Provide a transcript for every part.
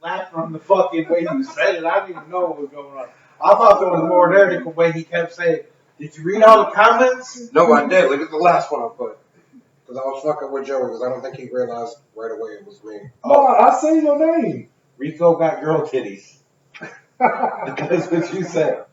laughing on the fucking way you said it. I didn't even know what was going on. I thought there was more there the way he kept saying, did you read all the comments? No, I did. Look at the last one I put. Because I was fucking with Joey because I don't think he realized right away it was me. No, I say your name. Rico got girl titties. That's what you said.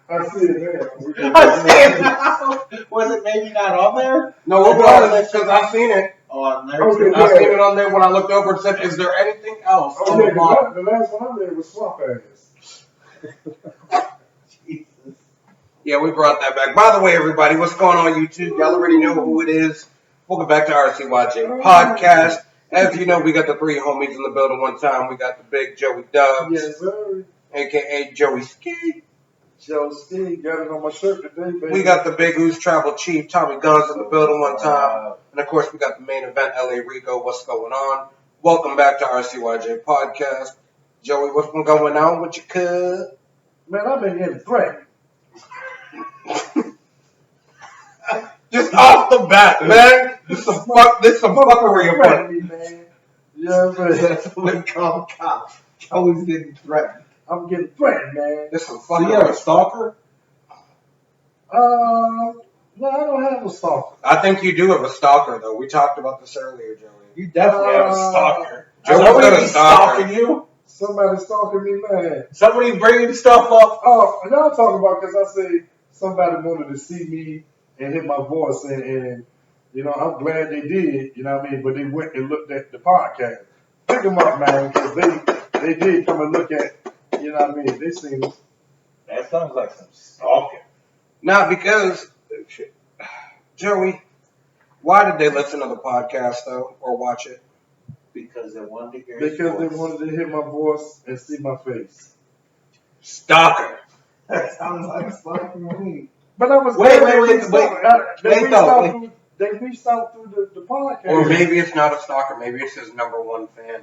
I see it there. I see it now. Was it maybe not on there? No, it was because I seen it. Oh, on there Okay, too. yeah. I seen it on there when I looked over and said, "Is there anything else?" Oh, on yeah, the bottom? the last one I read was Swamp Ass. Jesus. Yeah, we brought that back. By the way, everybody, what's going on YouTube? Y'all already know who it is. Welcome back to RCYJ Podcast. As you know, we got the three homies in the building one time. We got the big Joey Dubs, Yes, sir. a.k.a. Joey Ski. Joe Steve got it on my shirt today, baby. We got the Big Ooze Travel Chief, Tommy Guns, in the building one time. And, of course, we got the main event, LA Rico. What's going on? Welcome back to RCYJ Podcast. Joey, what's been going on with your cuz? Man, I've been getting threatened. Just off the bat, man. This some fuckery about me, man. Yeah, man. That's what we call cops. Always getting threatened. I'm getting threatened, man. This some So you're a fuckery. stalker? No, I don't have a stalker. I think you do have a stalker, though. We talked about this earlier, Joey. You definitely have a stalker. Joey's Somebody got a be stalker. stalking you? Somebody stalking me, man. Somebody bringing stuff up? Oh, y'all talking about because I say somebody wanted to see me and hear my voice, and you know, I'm glad they did, you know what I mean? But they went and looked at the podcast. Pick them up, man, because they did come and look at, you know what I mean? They seen it. That sounds like some stalking. Not because, Joey, why did they listen to the podcast, though, or watch it? Because they wanted to hear his Because they voice. wanted to hear my voice and see my face. Stalker. That sounds like stalking to me. But I was Wait, glad wait, they reached wait, out. They wait, reached though, out wait. through- They reached out through the podcast. Or maybe it's not a stalker. Maybe it's his number one fan.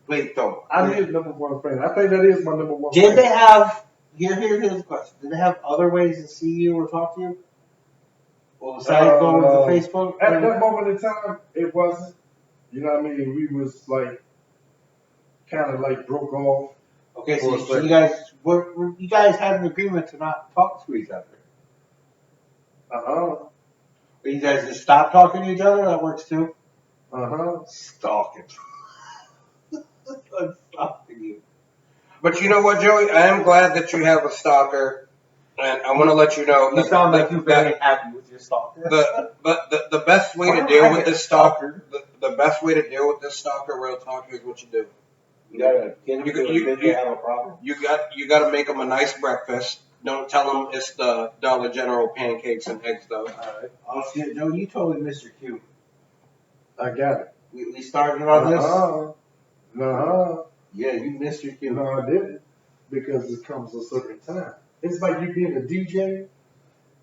Wait, though. I'm his number one fan. I think that is my number one Did fan. they have, here's the question. Did they have other ways to see you or talk to you? Well, besides going to Facebook? At that moment in time, it wasn't. You know what I mean? We was like, kind of like broke off. Okay, For a so second. you guys had an agreement to not talk to each other. But you guys just stopped talking to each other? That works too? Stalking. I'm stalking you. But you know what, Joey? I am glad that you have a stalker, and I want to let you know You that sound like you're very happy with your stalker. the best way to deal with this stalker, the best way to deal with this stalker, real talk, is what you do. You gotta get him You- to you- admit they have a problem. You got to make them a nice breakfast. Don't tell them it's the Dollar General pancakes and eggs, though. Alright. Oh shit, Joe, you totally missed your cue. I got it. We started on this? No, Yeah, you missed your cue. no, I didn't. Because it comes a certain time. It's like you being a DJ.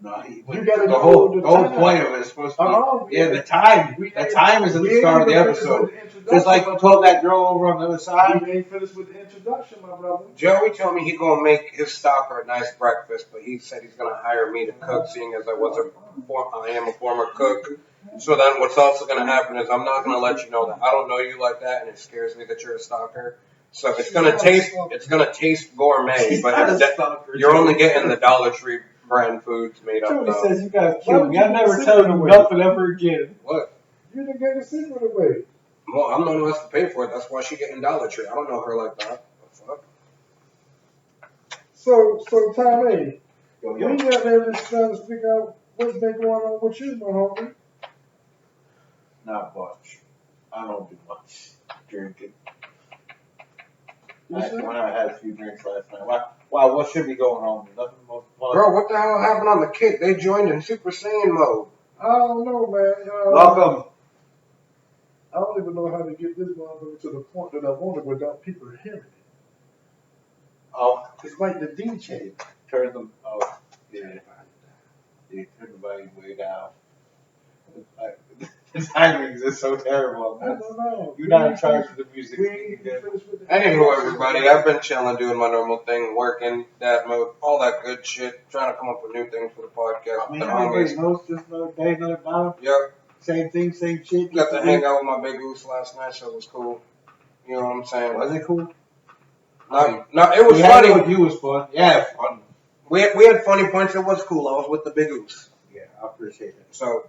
No, You gotta the know whole the point time. of it is supposed to be. Uh-huh. Yeah, the time. The time is at the start of the episode. Just like you told that girl over on the other side. We ain't finished with the introduction, my brother. Joey told me he gonna make his stalker a nice breakfast, but he said he's gonna hire me to cook, seeing as I am a former cook. So then what's also gonna happen is I'm not gonna let you know that I don't know you like that, and it scares me that you're a stalker. So it's gonna taste gourmet, but you're only getting the Dollar Tree brand foods made up. Tony Though. says you gotta kill me. I never tell you nothing ever again. What? You done gave the secret away. Well, I'm the one who has to pay for it. That's why she getting Dollar Tree. I don't know her like that. The fuck? So Tommy, Yo, we yo. got there just trying to figure out what's been going on with you, my homie. Not much. I don't do much drinking. You sure? When I had a few drinks last night. Why? What should be going on? Nothing most fun. Bro, what the hell happened on the kick? They joined in Super Saiyan mode. I don't know, man. Welcome. I don't even know how to get this motherfucker to the point that I want it without people hearing it. Oh, It's like the DJ. turn them. Oh, yeah. Yeah, turn the volume way down. The timings is so terrible. I don't know. You're not in charge of the music. We ain't finished with the Anywho, everybody, I've been chilling, doing my normal thing, working, dad mode, all that good shit, trying to come up with new things for the podcast. I mean, with the everybody homies. knows just another day, another dollar. Yep, Same thing, same shit. got to hang out with my big goose last night, so it was cool. You know what I'm saying? Was it cool? No, it was Yeah, funny. I know you was fun. Yeah, fun. We had funny points. It was cool. I was with the big oops. Yeah, I appreciate it. So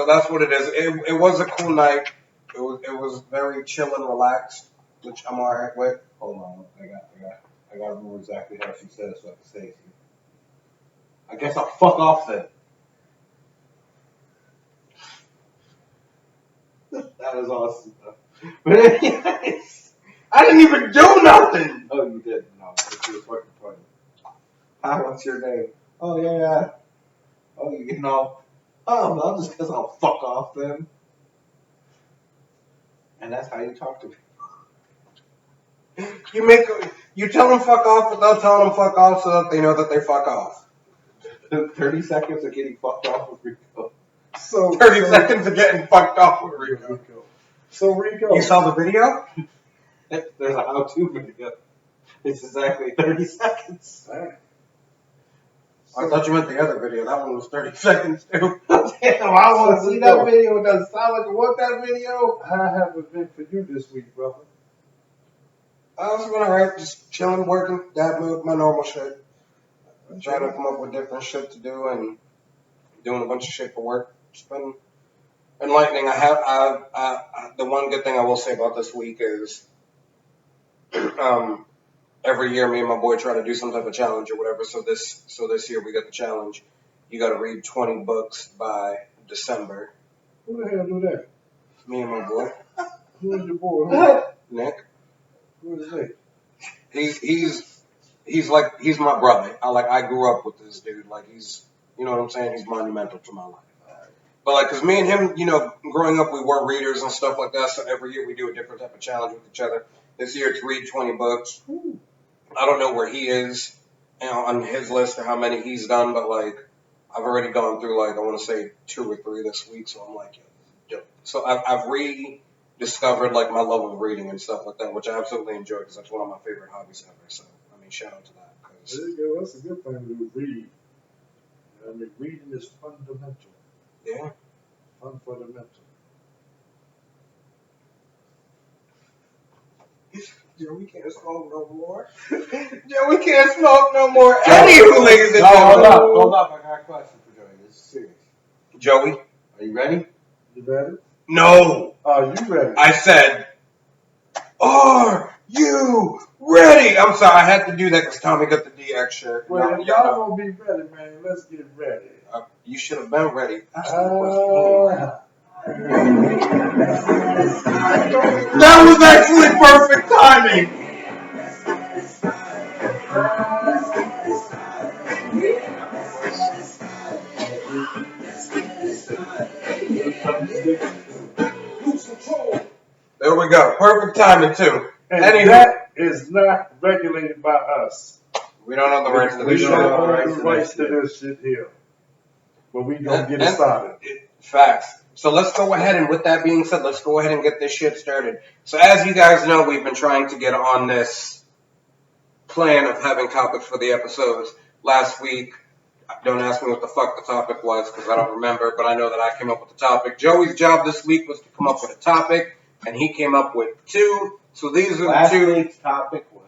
that's what it is. It was a cool night. It was very chill and relaxed, which I'm alright with. Hold on, I gotta remember exactly how she said it so I can say it. I guess I'll fuck off then. That was awesome. But anyways, I didn't even do nothing. oh, you did. No, it was fucking funny. Hi, what's your name? Oh yeah. Oh, you know. Oh, well, just because I'll fuck off then. And that's how you talk to people. You tell them fuck off without telling them fuck off, so that they know that they fuck off. 30 seconds of getting fucked off with Rico. So 30 seconds of getting fucked off with Rico. So Rico, You saw the video? There's a how-to video. It's exactly 30 seconds. Alright. I thought you meant the other video. That one was 30 seconds too. Damn, I want to see that video. It doesn't sound like I want that video. How have it been for you this week, brother? I was been alright, just chilling, working, dad mode, my normal shit. Trying to come up with different shit to do and doing a bunch of shit for work. It's been enlightening. The one good thing I will say about this week is, every year me and my boy try to do some type of challenge or whatever. So this year we got the challenge. You got to read 20 books by December. Who the hell do that? Me and my boy, Who is your boy? Who, Nick. who is that? He's my brother. I grew up with this dude. Like he's, you know what I'm saying? He's monumental to my life. But like, cause me and him, you know, growing up we were readers and stuff like that. So every year we do a different type of challenge with each other. This year it's read 20 books. Ooh. I don't know where he is, you know, on his list or how many he's done, but like I've already gone through like I want to say 2 or 3 this week. So I'm like, yo. So I've rediscovered like my love of reading and stuff like that, which I absolutely enjoy because that's one of my favorite hobbies ever. So I mean, shout out to that. 'Cause There you go. That's a good thing to read. I mean, reading is fundamental. yeah. Fundamental. Joey can't smoke no more. Joey can't smoke no more. Anywho, ladies and No, gentlemen. hold up. I got a question for Joey. This is serious. Joey, Are you ready? You ready? no. Are you ready? I said, are you ready? I'm sorry, I had to do that because Tommy got the DX shirt. Well, No, if y'all gonna be ready, man, let's get ready. you should have been ready. Ask me the question. That was actually perfect timing. There we go. Perfect timing too. And Anywho. that is not regulated by us. We don't have the rights to We this don't shit. own the rights to this shit here. But we gonna get it started. Facts. So let's go ahead and with that being said, let's go ahead and get this shit started. So as you guys know, we've been trying to get on this plan of having topics for the episodes. Last week, don't ask me what the fuck the topic was because I don't remember, but I know that I came up with the topic. Joey's job this week was to come up with a topic, and he came up with 2. So these are Last the 2. week's topic was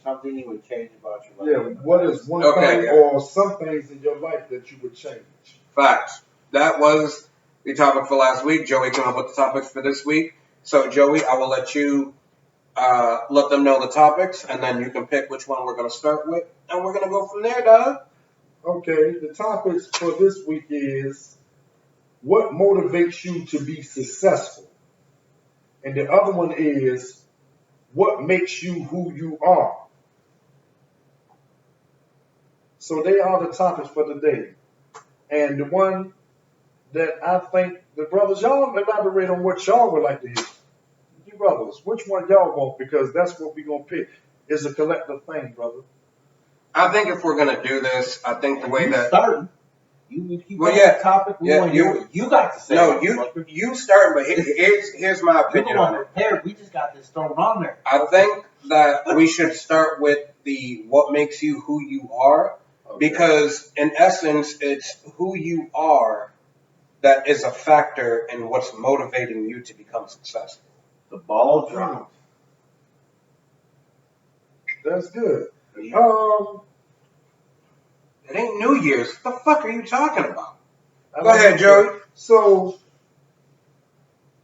something you would change about your life. Yeah, what is one Okay, thing yeah. or some things in your life that you would change? Facts. That was the topic for last week. Joey came up with the topics for this week. So, Joey, I will let you let them know the topics, and then you can pick which one we're going to start with, and we're going to go from there, dog. Okay, the topics for this week is what motivates you to be successful? And the other one is what makes you who you are? So they are the topics for today. And the one that I think the brothers, y'all elaborate on what y'all would like to hear. You brothers, which one y'all want? Because that's what we're going to pick. It's a collective thing, brother. I think if we're going to do this, I think the way You that... starting. You Well, got yeah. the topic. We Yeah, want to hear what you got to say. No, motherfucker. you start, but here's my We're opinion on it. prepared. We just got this thrown on there. I think that we should start with the what makes you who you are, Okay. because in essence, it's who you are that is a factor in what's motivating you to become successful. The ball dropped. That's good. It ain't New Year's. What the fuck are you talking about? Go ahead, Joey. So,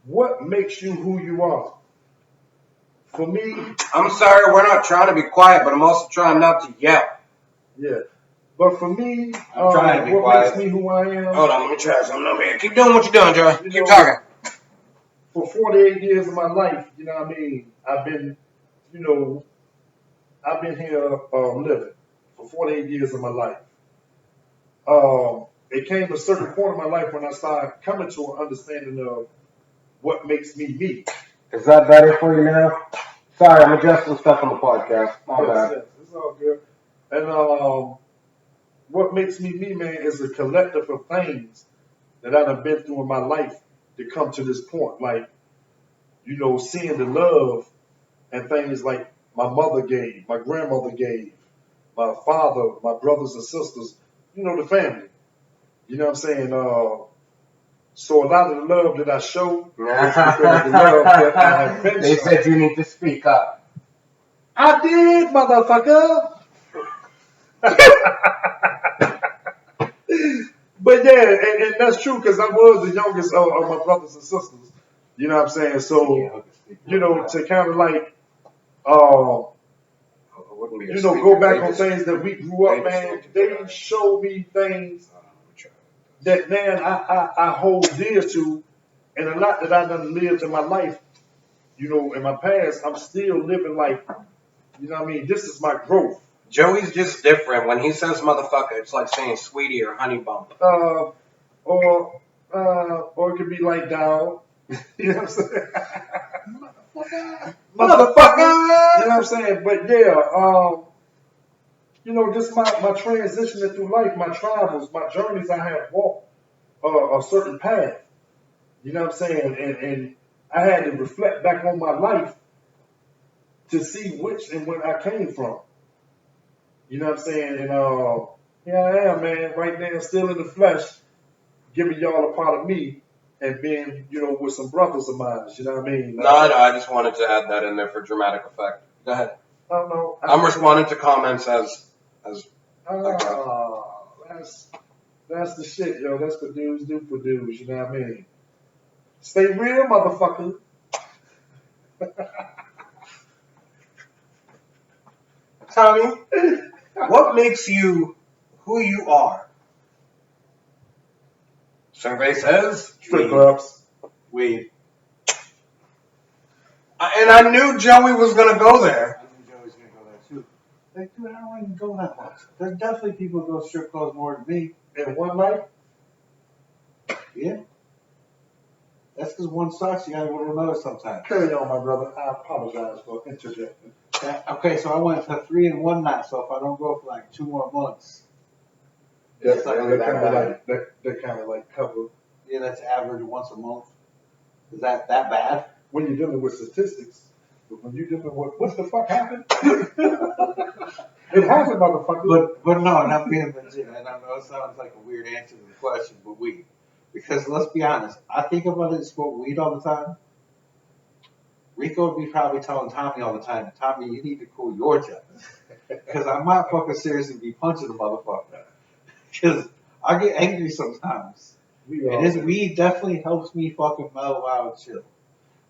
what makes you who you are? For me, I'm sorry, we're not trying to be quiet, but I'm also trying not to yell. yeah. But for me, I'm trying to be what quiet. makes me who I am? Hold on, let me try something over here. Keep doing what you're doing, Joey. You Keep know, talking. For 48 years of my life, you know what I mean? I've been, you know, I've been here living for 48 years of my life. It came to a certain point in my life when I started coming to an understanding of what makes me me. Is that better for you now? Sorry, I'm adjusting stuff on the podcast. My bad. Yes, it's all good. And what makes me me, man, is a collective of things that I've been through in my life to come to this point. Like, you know, seeing the love and things like my mother gave, my grandmother gave, my father, my brothers and sisters, you know, the family. You know what I'm saying? So a lot of the love that I show is because of the love that I have been They shown. said you need to speak up. I did, motherfucker. But yeah, and that's true because I was the youngest of my brothers and sisters. You know what I'm saying? So, you know, to kind of like, you know, go back on things that we grew up, man. They showed me things that, man, I hold dear to, and a lot that I done lived in my life, you know, in my past, I'm still living like, you know what I mean? This is my growth. Joey's just different. When he says motherfucker, it's like saying sweetie or honey bump. Or it could be like dog. You know what I'm saying? Motherfucker. You know what I'm saying? But yeah, you know, just my transitioning through life, my travels, my journeys, I have walked a certain path. You know what I'm saying? And I had to reflect back on my life to see which and where I came from. You know what I'm saying? And here I am, man, right now, still in the flesh, giving y'all a part of me and being, you know, with some brothers of mine. You know what I mean? No, I just wanted to add that in there for dramatic effect. Go ahead. I don't know. I'm responding to comments as That's the shit, yo. That's what dudes do for dudes. You know what I mean? Stay real, motherfucker. Tommy, what makes you who you are? Survey says Strip clubs. weed. And I knew Joey was gonna go there. I knew Joey's gonna go there too. Like, dude, I don't even go that much. There's definitely people who go strip clubs more than me. In one night? Yeah. That's because one sucks, you gotta go to another sometimes. Carry on, my brother. I apologize for interjecting. Okay, so I went to 3 in one night, so if I don't go for like 2 more months, That's not kind really that bad. of like that kind of like cover. Yeah, that's average once a month. Is that bad? When you're dealing with statistics, but when you're dealing with what the fuck happened? It happened, motherfucker. But no, not being legit. And I know it sounds like a weird answer to the question, but weed. Because let's be honest, I think about it and smoke weed all the time. Rico would be probably telling Tommy all the time, Tommy, you need to cool your jet. Because I might fucking seriously be punching the motherfucker. Because I get angry sometimes. And this weed definitely helps me fucking mellow out and chill.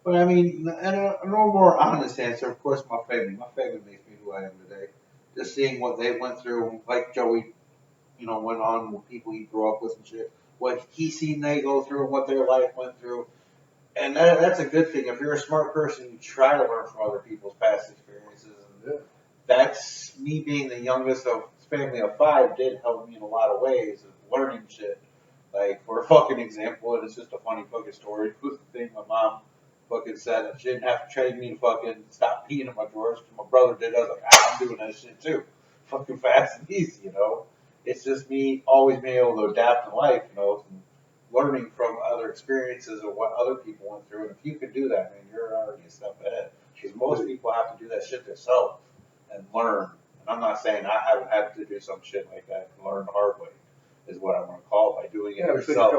But I mean, and a no more honest answer, of course, my family. My family makes me who I am today. Just seeing what they went through, like Joey, you know, went on with people he grew up with and shit. What he seen they go through and what their life went through. And that's a good thing. If you're a smart person, you try to learn from other people's past experiences. And that's me being the youngest of family of 5 did help me in a lot of ways of learning shit. Like, for a fucking example, and it's just a funny fucking story, it was the thing my mom fucking said that she didn't have to train me to fucking stop peeing in my drawers because my brother did. I was like, I'm doing that shit too. Fucking fast and easy, you know? It's just me always being able to adapt in life, you know, and learning from other experiences or what other people went through. And if you can do that, man, you're already a step ahead. Because most people have to do that shit themselves and learn. And I'm not saying I haven't had to do some shit like that and learn the hard way, is what I want to call it, by doing it yourself.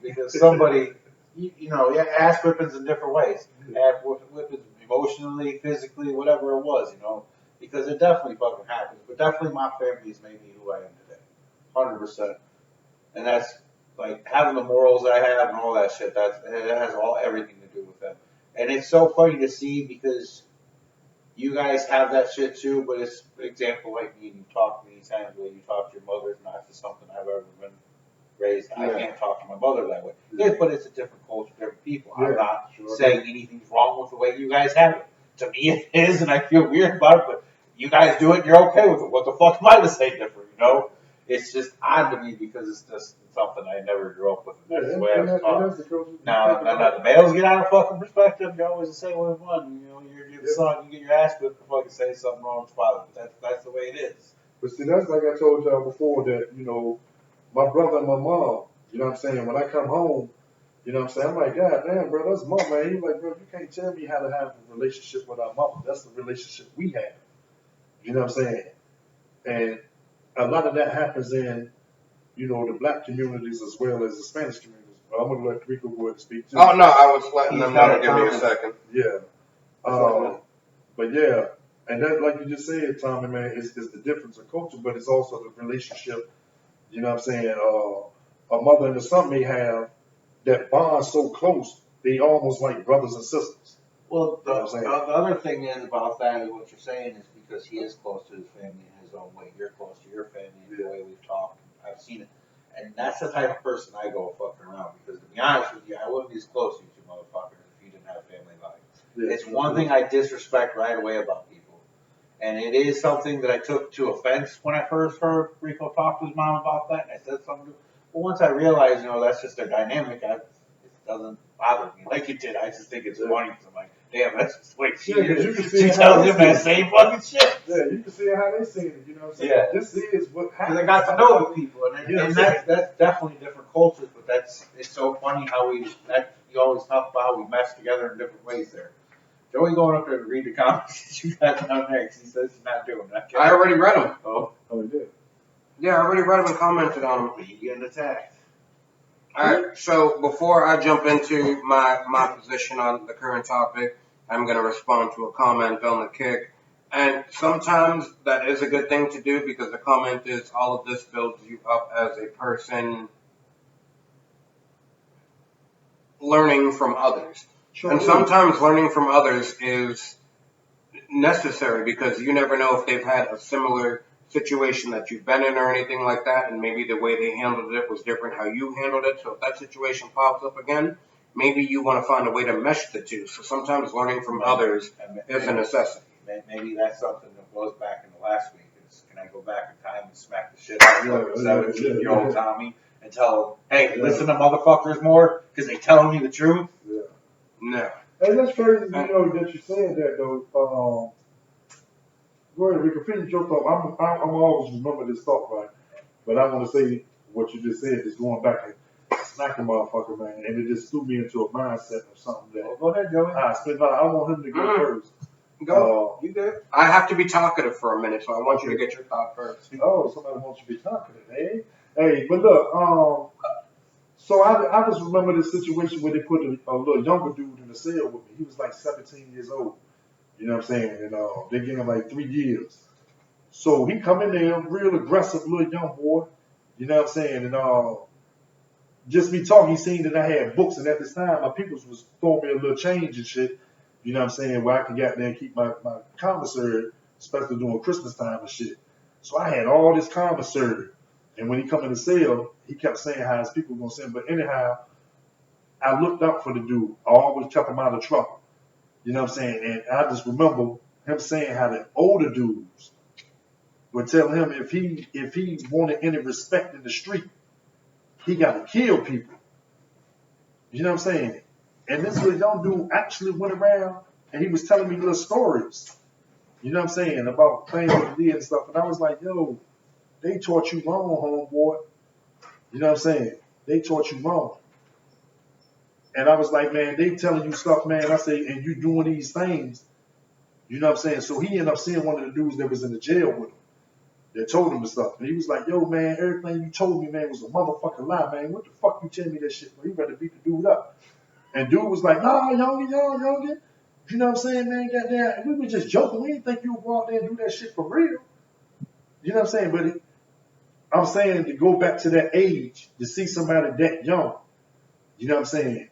Because somebody, you know, ass whippings in different ways. Ass whippings emotionally, physically, whatever it was, you know, because it definitely fucking happens. But definitely my family has made me who I am today, 100%. And that's like having the morals that I have and all that shit. That has everything to do with them. And it's so funny to see because you guys have that shit too. But it's for example like me. You talk to me these times where you talk to your mother. It's not just something I've ever been raised. I can't talk to my mother that way. Yeah, but it's a different culture, different people. I'm not saying anything's wrong with the way you guys have it. To me, it is, and I feel weird about it. But you guys do it, and you're okay with it. What the fuck am I to say different? You know, it's just odd to me because it's just something I never grew up with. And that's the way I was taught. Now, the males get out of fucking perspective. You're always the same way with one. You know, you're the son. You get your ass whipped for fucking saying something wrong with father. But that's the way it is. But see, that's like I told y'all before that, you know, my brother and my mom, you know what I'm saying, when I come home, you know what I'm saying, I'm like, God damn, bro, that's mom, man. He's like, bro, you can't tell me how to have a relationship with our mama. That's the relationship we have. You know what I'm saying? And a lot of that happens in, you know, the black communities as well as the Spanish communities. But I'm going to let Rico go ahead and speak too. Oh, no, I was letting them know to give me a second. Yeah. But yeah, and that, like you just said, Tommy, man, is the difference of culture, but it's also the relationship, you know what I'm saying, a mother and a son may have that bond so close, they almost like brothers and sisters. Well, the other thing is about that, is what you're saying is because he is close to his family in his own way. You're close to your family in the way we've talked. I've seen it. And that's the type of person I go fucking around. Because to be honest with you, I wouldn't be as close to you two motherfuckers if you didn't have family values. Yeah. It's one thing I disrespect right away about people. And it is something that I took to offense when I first heard Rico talk to his mom about that. And I said something to him. But once I realized, you know, that's just their dynamic, it doesn't bother me like it did. I just think it's funny because I'm like, damn, that's just the way she is. She tells him that same fucking shit. Yeah, you can see how they see it, you know what I'm saying? Yeah. This is what happens. Because I got to know the people, and that's definitely different cultures, but it's so funny how you always talk about how we mesh together in different ways there. Joey going up there to read the comments you got down there because he says he's not doing that. I already read them. Oh, he did? Yeah, I already read them and commented on them. You getting attacked. Alright, so before I jump into my position on the current topic, I'm going to respond to a comment on the kick. And sometimes that is a good thing to do because the comment is all of this builds you up as a person learning from others. Sure. And sometimes learning from others is necessary because you never know if they've had a similar situation that you've been in or anything like that, and maybe the way they handled it was different how you handled it. So if that situation pops up again, maybe you want to find a way to mesh the two. So sometimes learning from others is a necessity. Maybe that's something that goes back in the last week. Can I go back in time and smack the shit out of 17-year-old Tommy and tell him, hey, listen to motherfuckers more because they telling me the truth? Yeah. No. Hey, that's crazy, you know, that you're saying that, though. Go ahead, Rico, finish your thought. I'm always remember this thought, right? But I want to say what you just said is going back and smacking motherfucker, man. And it just threw me into a mindset of something that. Well, go ahead, Joey. I want him to go first. Go. You good? I have to be talkative for a minute, so I want you to get your thought first. Oh, somebody wants you to be talkative, eh? Hey, but look, so I just remember this situation where they put a little younger dude in the cell with me. He was like 17 years old. You know what I'm saying? And they gave him like 3 years. So he come in there, real aggressive little young boy. You know what I'm saying? And just me talking, he seen that I had books, and at this time my peoples was throwing me a little change and shit. You know what I'm saying? Where I can get there and keep my commissary, especially during Christmas time and shit. So I had all this commissary. And when he come in the cell, he kept saying how his people were gonna send. But anyhow, I looked up for the dude. I always kept him out of trouble. You know what I'm saying? And I just remember him saying how the older dudes would tell him if he wanted any respect in the street, he got to kill people. You know what I'm saying? And this little young dude actually went around and he was telling me little stories. You know what I'm saying? About things that he did and stuff. And I was like, yo, they taught you wrong, homeboy. You know what I'm saying? They taught you wrong. And I was like, man, they telling you stuff, man. I say, and you doing these things. You know what I'm saying? So he ended up seeing one of the dudes that was in the jail with him that told him the stuff. And he was like, yo, man, everything you told me, man, was a motherfucking lie, man. What the fuck you tell me that shit? Well, he better beat the dude up. And dude was like, nah, youngin. You know what I'm saying, man? Goddamn, we were just joking. We didn't think you would go out there and do that shit for real. You know what I'm saying? But I'm saying to go back to that age, to see somebody that young, you know what I'm saying?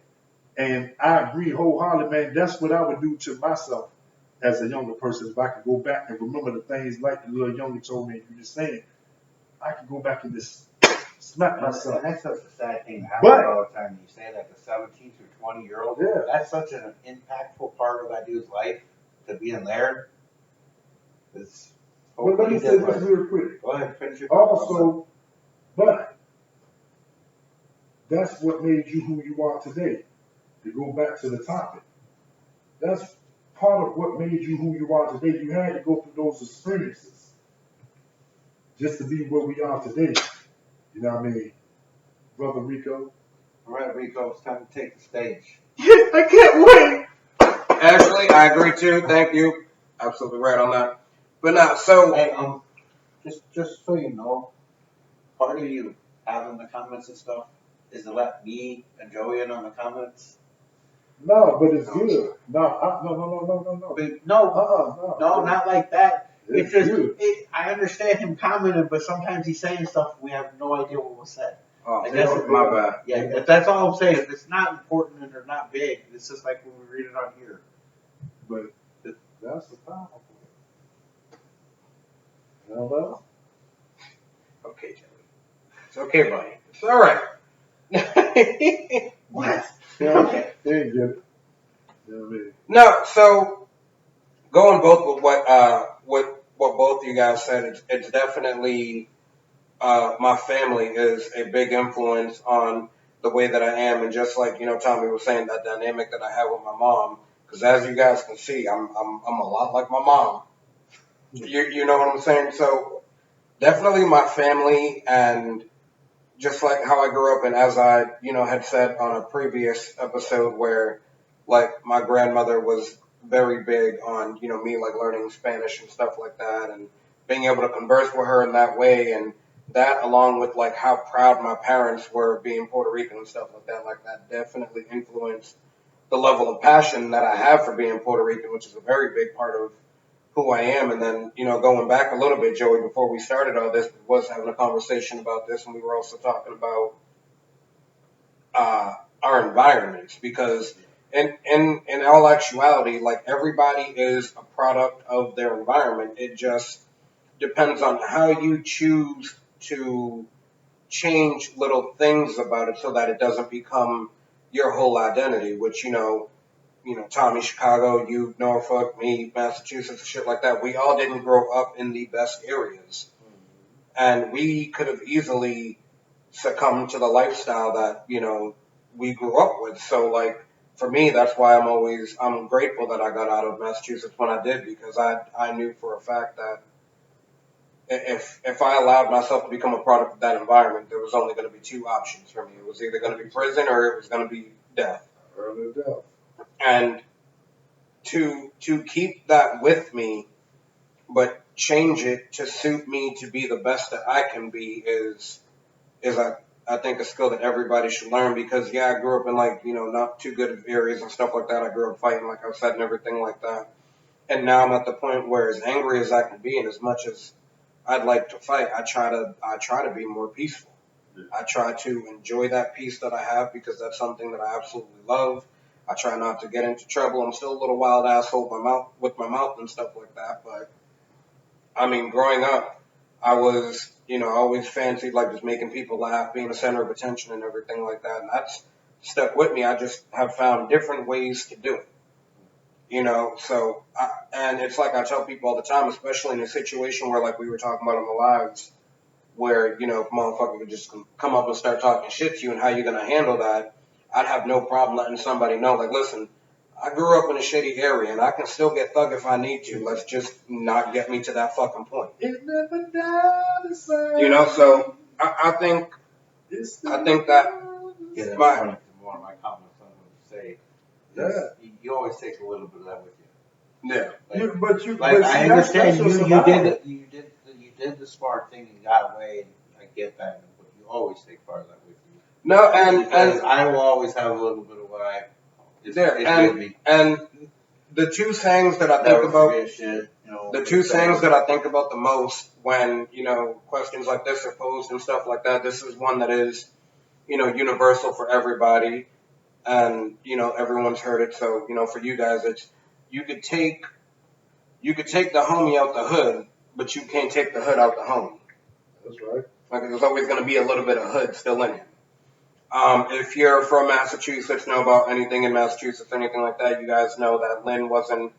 And I agree wholeheartedly, man. That's what I would do to myself as a younger person. If I could go back and remember the things like the little younger told me, and you just saying, I could go back and just smack myself. And that's such a sad thing to But- happen all the time. You say that the 17 through 20-year-old, Yeah. that's such an impactful part of that dude's life to be in there. It's But let me say this real quick. Go ahead, finish your Also, but that's what made you who you are today. To go back to the topic, that's part of what made you who you are today. You had to go through those experiences just to be where we are today. You know what I mean, Brother Rico? All right, Rico, it's time to take the stage. I can't wait. Ashley, I agree too. Thank you. Absolutely right on that. But now, so Hey, just so you know, part of you having the comments and stuff is to let me and Joey in on the comments. No, but it's good. No. But no, not like that. It's just, good. I understand him commenting, but sometimes he's saying stuff and we have no idea what was said. oh, I guess my bad. Yeah, that's all I'm saying. It's not important and they're not big. It's just like when we read it on here. But that's the time. You know Okay, Joey. It's okay, buddy. It's all right. What? Okay. They didn't get it. You know what I mean? No, so going both with what both you guys said, it's definitely my family is a big influence on the way that I am, and just like Tommy was saying, that dynamic that I have with my mom. Because as you guys can see, I'm a lot like my mom. You know what I'm saying? So definitely my family, and just like how I grew up, and as I had said on a previous episode, where like my grandmother was very big on me like learning Spanish and stuff like that, and being able to converse with her in that way, and that along with like how proud my parents were being Puerto Rican and stuff like that definitely influenced the level of passion that I have for being Puerto Rican, which is a very big part of who I am. And then, going back a little bit, Joey, before we started all this, we was having a conversation about this, and we were also talking about our environments, because in all actuality, like everybody is a product of their environment. It just depends on how you choose to change little things about it so that it doesn't become your whole identity, which, Tommy, Chicago, you, Norfolk, me, Massachusetts, shit like that. We all didn't grow up in the best areas. And we could have easily succumbed to the lifestyle that, we grew up with. So, like, for me, that's why I'm grateful that I got out of Massachusetts when I did, because I knew for a fact that if I allowed myself to become a product of that environment, there was only going to be two options for me. It was either going to be prison or it was going to be death. Early death. And to keep that with me, but change it to suit me to be the best that I can be is I think a skill that everybody should learn, because I grew up in like, not too good areas and stuff like that. I grew up fighting, like I said, and everything like that. And now I'm at the point where, as angry as I can be and as much as I'd like to fight, I try to be more peaceful. I try to enjoy that peace that I have, because that's something that I absolutely love. I try not to get into trouble. I'm still a little wild asshole with my mouth and stuff like that. But I mean, growing up, I was, I always fancied like just making people laugh, being the center of attention and everything like that. And that's stuck with me. I just have found different ways to do it. So, and it's like I tell people all the time, especially in a situation where, like we were talking about on the lives, where, if a motherfucker could just come up and start talking shit to you and how you're going to handle that, I'd have no problem letting somebody know, like, listen, I grew up in a shitty area and I can still get thug if I need to. Let's just not get me to that fucking point. it never died the same. So I think that Yeah, that's My- funny. One of my comments I would say is you always take a little bit of that with you. yeah. Like, But see, I that's understand your you survival. you did the smart thing and got away, and I get that, but you always take part of that with you. No, Because and I will always have a little bit of what I is with me. and the two sayings that I think Never about. forget shit. You know, The two sayings that I think about the most when, questions like this are posed and stuff like that, this is one that is, universal for everybody. And, everyone's heard it. So, for you guys, it's, you could take the homie out the hood, but you can't take the hood out the homie. That's right. Like, there's always going to be a little bit of hood still in it. If you're from Massachusetts, know about anything in Massachusetts, anything like that, you guys know that Lynn wasn't,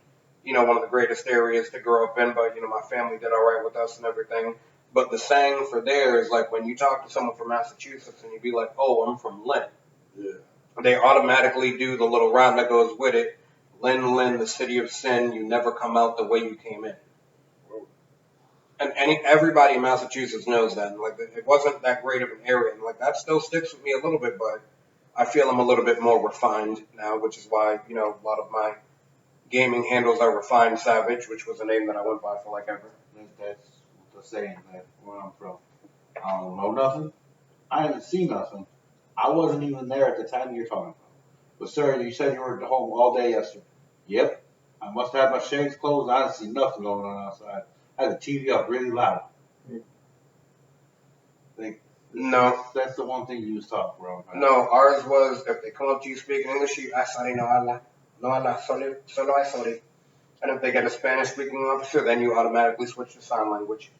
one of the greatest areas to grow up in, but, my family did all right with us and everything. But the saying for there is like when you talk to someone from Massachusetts and you be like, oh, I'm from Lynn. Yeah. They automatically do the little rhyme that goes with it. Lynn, Lynn, the city of sin, you never come out the way you came in. And everybody in Massachusetts knows that. And, like, it wasn't that great of an area. And, like, that still sticks with me a little bit, but I feel I'm a little bit more refined now, which is why, a lot of my gaming handles are Refined Savage, which was a name that I went by for, like, ever. That's the saying that where I'm from. I don't know nothing. I haven't seen nothing. I wasn't even there at the time you're talking about. But sir, you said you were at home all day yesterday. Yep. I must have my shades closed. I didn't see nothing going on outside. I had the TV up really loud. No. That's the one thing you was talking about. No, ours was, if they come up to you speaking English, you, sorry, no habla. No habla, solo hay sorry. And if they get a Spanish-speaking officer, then you automatically switch to sign language.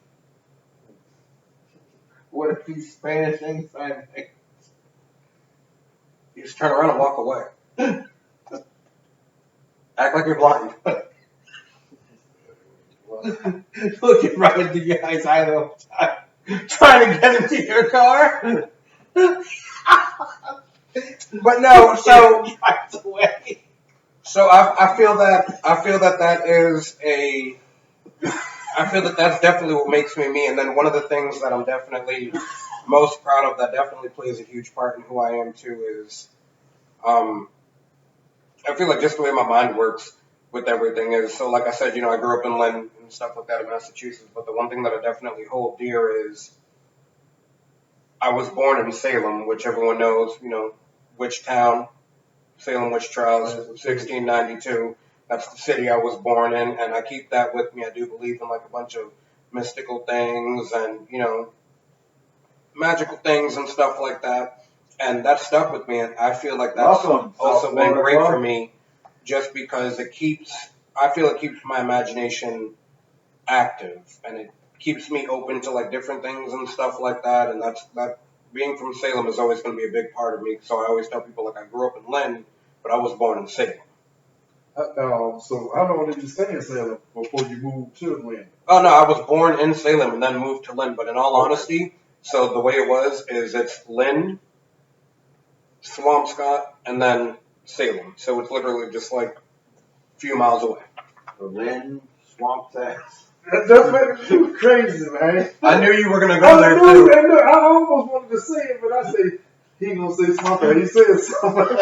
What if he's Spanish and sign? You just turn around and walk away. Act like you're blind. Looking right into your eyes, I know. Trying to get into your car. But no, so drives away. So I feel that that's definitely what makes me me. And then one of the things that I'm definitely most proud of that definitely plays a huge part in who I am too is, I feel like just the way my mind works with everything is, so like I said, I grew up in Lynn and stuff like that in Massachusetts, but the one thing that I definitely hold dear is I was born in Salem, which everyone knows, which town, Salem Witch Trials, 1692. That's the city I was born in, and I keep that with me. I do believe in like a bunch of mystical things and, magical things and stuff like that. And that stuck with me, and I feel like that's also been great for me just because I feel it keeps my imagination active, and it keeps me open to like different things and stuff like that. And that being from Salem is always going to be a big part of me. So I always tell people like I grew up in Lynn, but I was born in Salem. So how long did you stay in Salem before you moved to Lynn? Oh no, I was born in Salem and then moved to Lynn. But in all honesty, so the way it was is it's Lynn, Swampscott, and then Salem. So it's literally just like a few miles away. Lynn, Swampscott. That's making you crazy, man. I knew you were gonna go there too. too. And look, I almost wanted to say it, but I said he gonna say Swampscott. He said something.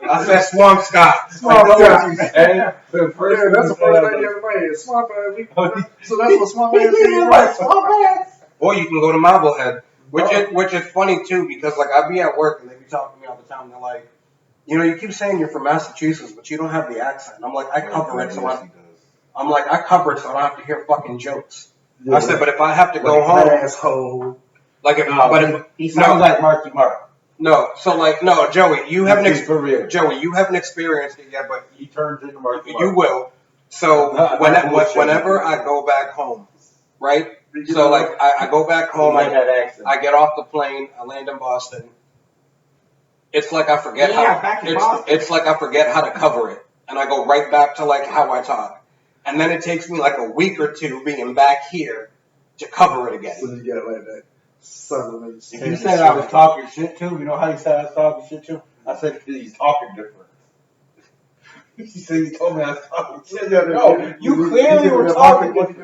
I said Swampscott. Swampscott. That's the first thing you ever made. Swampscott. So that's what Swampscott is. Swampscott. Or you can go to Marblehead, which is funny too because like I'd be at work and they be talking to me all the time. And they're like, you keep saying you're from Massachusetts, but you don't have the accent. And I'm like, I cover it, so I cover it so I don't have to hear fucking jokes. Yeah. I said, but if I have to go home, asshole. Like if, he sounds like Marky Mark. No, so like no, Joey, you haven't experienced it yet, but he turns into Marky Mark. You will. So whenever I go back home, right? So like I go back home, I get off the plane, I land in Boston. It's like I forget it's like I forget how to cover it, and I go right back to like how I talk. And then it takes me like a week or two being back here to cover it again. So you get like that southern. If you said I was talking shit too, you know how you said I was talking shit too? I said he's talking different. He said he told me I was talking shit. No, you clearly were talking different.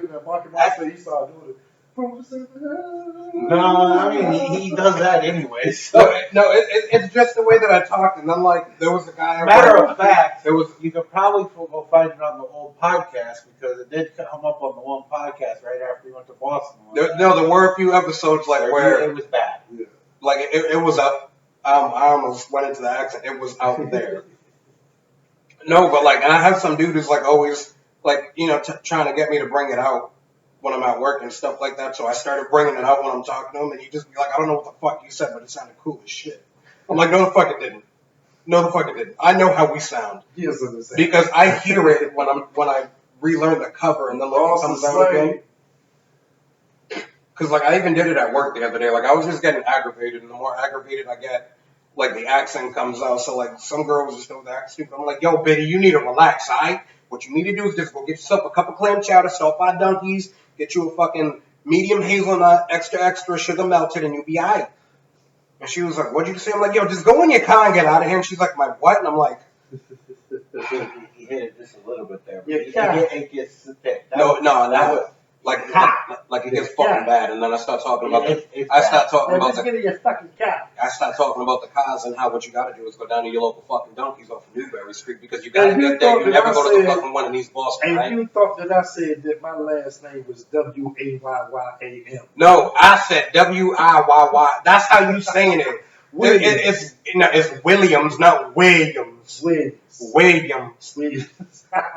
He started doing it. No, I mean he does that anyway. So. No, it's just the way that I talked, and then like there was a guy. Matter of fact, you could probably go find it on the old podcast because it did come up on the one podcast right after we went to Boston. There were a few episodes like where it was bad. Yeah. Like it was up. I almost went into the accent. It was out there. No, but like, and I have some dude who's like always like, you know, trying to get me to bring it out when I'm at work and stuff like that. So I started bringing it out when I'm talking to him, and he just be like, I don't know what the fuck you said, but it sounded cool as shit. I'm like, no, the fuck it didn't. No, the fuck it didn't. I know how we sound Yes, I'm saying. because I hear it when I relearn the cover and then like it comes out again. Because like I even did it at work the other day. Like I was just getting aggravated, and the more aggravated I get, like the accent comes out. So like some girl was just over there acting stupid. I'm like, yo, Biddy, you need to relax, alright? What you need to do is just go get yourself a cup of clam chowder, stir-fried donkeys, get you a fucking medium hazelnut, extra sugar melted, and you'll be alright. And she was like, what'd you say? I'm like, yo, just go in your car and get out of here. And she's like, my what? And I'm like, He hit it just a little bit there. But Yeah, it gets thick. no, that was like it gets fucking bad. And then I start talking about it's I start talking Hey, about let's the get in your fucking car. I start talking about the cars and how what you got to do is go down to your local fucking Donkeys off of Newberry Street because you got to And you get there. thought You that never I go to the said- fucking one in East Boston, And right? you thought that I said that my last name was Wayyam. No, I said Wiyyy. That's how you saying it. It's Williams, not Williams. Williams.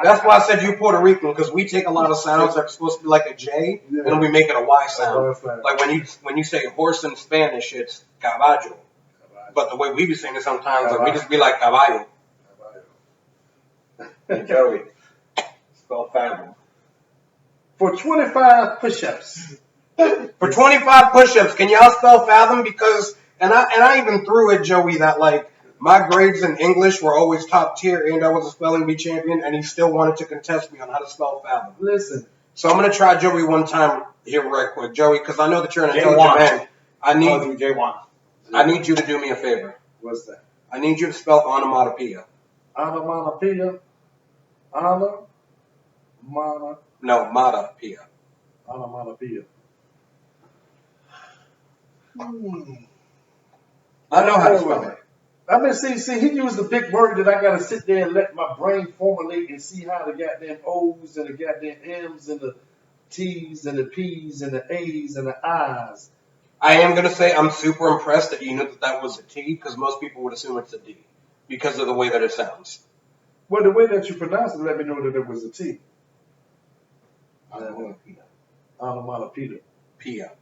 That's why I said you Puerto Rican because we take a lot of sounds that are supposed to be like a J and we make it a Y sound. Like when you say horse in Spanish, it's caballo. But the way we be saying it sometimes, like we just be like caballo. Joey. Spell fathom. For 25 push-ups. For 25 push-ups, can y'all spell fathom? Because and I even threw at Joey that like my grades in English were always top tier, and I was a spelling bee champion, and he still wanted to contest me on how to spell fathom. Listen. So I'm gonna try Joey one time here right quick, Joey, because I know that you're an J1. intelligent man. I need you to do me a favor. What's that? I need you to spell onomatopoeia. Onomatopoeia. Onomatopoeia. No, matopoeia. Onomatopoeia. I know how to spell it. I mean, see, he used a big word that I gotta sit there and let my brain formulate and see how the goddamn O's and the goddamn M's and the T's and the P's and the A's and the I's. I am gonna say I'm super impressed that you knew that was a T, because most people would assume it's a D because of the way that it sounds. Well, the way that you pronounce it let me know that it was a T. Onomatopoeia. Pia.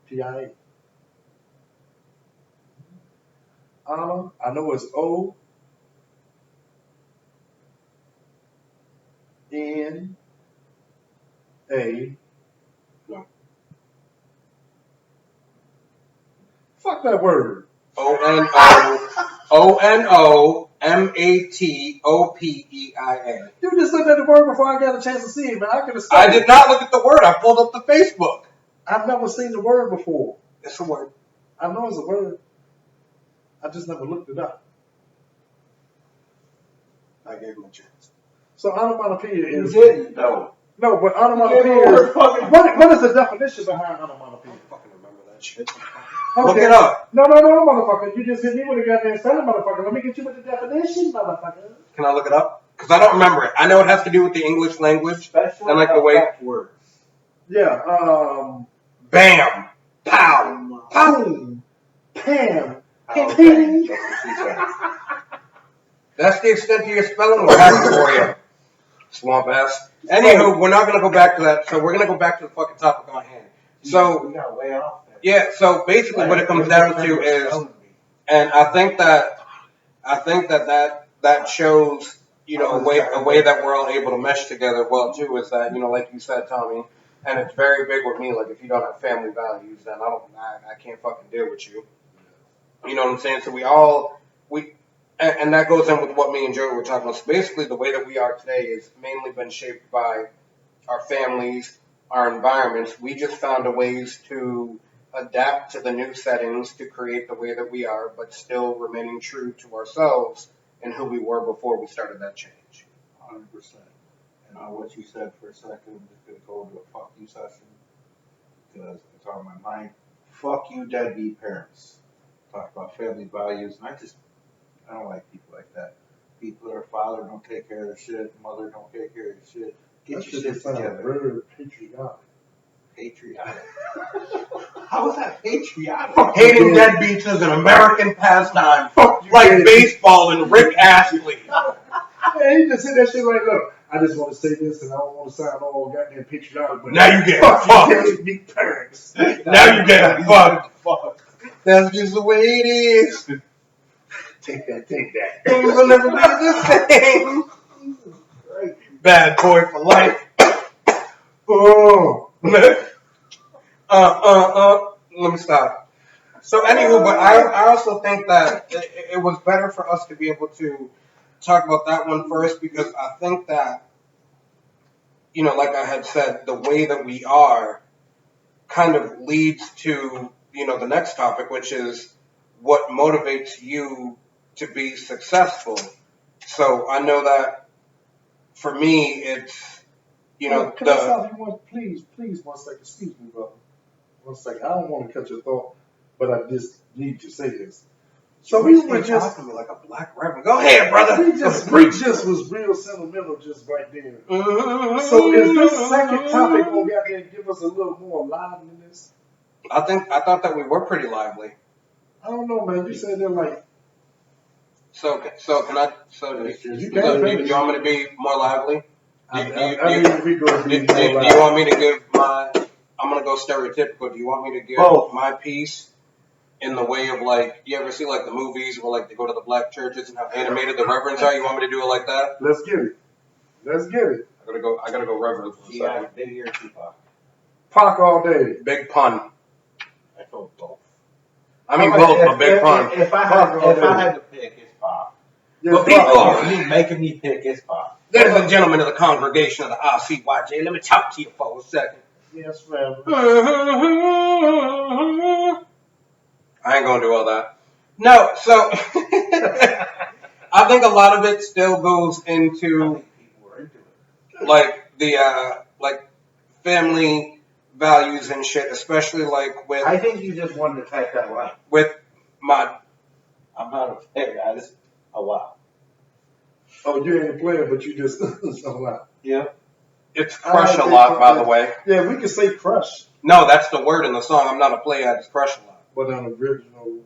P-I-A. I know it's O N A. No. Fuck that word. Onomatopoeia. You just looked at the word before I got a chance to see it, man. I could have I did not look at the word. I pulled up the Facebook. I've never seen the word before. It's a word. I know it's a word. I just never looked it up. I gave him a chance. So onomatopoeia You is didn't, though. no, but Yeah, onomatopoeia is what is the definition behind I onomatopoeia? don't fucking remember that shit. Okay. Look it up. No, motherfucker. You just hit me with a goddamn spelling, motherfucker. Let me get you with the definition, motherfucker. Can I look it up? Because I don't remember it. I know it has to do with the English language. Especially And like the way- words. Yeah, Bam. Pow. Boom, Pam, Okay. That's what she said. That's the extent of your spelling. We'll have it for you. Swamp ass. Anywho, we're not going to go back to that. So we're going to go back to the fucking topic on hand. So, we got way off there. yeah, so basically what it comes down to is, and I think that shows, you know, a way that we're all able to mesh together well too, is that, you know, like you said, Tommy, and it's very big with me, like if you don't have family values, then I can't fucking deal with you. You know what I'm saying? So and that goes in with what me and Joey were talking about. So basically the way that we are today is mainly been shaped by our families, our environments. We just found a ways to adapt to the new settings to create the way that we are, but still remaining true to ourselves and who we were before we started that change. 100%. And on what you said for a second, I'm just going to go into a fuck you session because it's on my mind. Fuck you, deadbeat parents. Talk about family values, and I don't like people like that. People that are father don't take care of their shit, mother don't take care of your shit. Get your shit together. Very patriotic. Patriotic. How is that patriotic? Hating deadbeats is an American pastime, Fuck you, like Dad. baseball and Rick Astley. man, he just said that shit like, look, I just want to say this, and I don't want to sound all goddamn patriotic, but Now you get fuck fucked. you, me parents. Now you get fucked. That's just the way it is. Take that, take that. Things will never be the same. Bad boy for life. Oh. Let me stop. So anywho, but I also think that it was better for us to be able to talk about that one first because I think that, you know, like I had said, the way that we are kind of leads to, you know, the next topic, which is what motivates you to be successful. So I know that for me, it's, you know, Can I stop you one, please, 1 second, excuse me, brother. 1 second, I don't want to cut your thought, but I just need to say this. So we were just talking to me like a black reverend. Go ahead, brother. we just was real sentimental just right there. So is this second topic gonna give us a little more liveliness? I thought that we were pretty lively. I don't know, man. You said they're like So can I? So you do can't you finish. want me to be more lively? I mean, we gonna Do be more you want me to give my? I'm gonna go stereotypical. Do you want me to give my piece in the way of like you ever see like the movies where like they go to the black churches and how animated the reverends are? You want me to do it like that? Let's get it. Let's get it. I gotta go reverend for a second. Big ear Tupac. Pac all day. Big pun. I told both. I mean both, but big pun. If I had to pick, it's Pop. Yes, But Pac. people- You making me pick, it's Pop. Ladies and gentlemen of the congregation of the RCYJ, let me talk to you for a second. Yes, ma'am. I ain't gonna do all that. No, so I think a lot of it still goes into People were into it. like the like family values and shit, especially like with I think you just wanted to take that line. my I'm not a player. I just wow. Oh, you ain't a player, but you just a lot. Yeah. it's crush a lot, by the way. Yeah, we can say crush, No, that's the word in the song. I'm not a player, I just crush a lot. but on original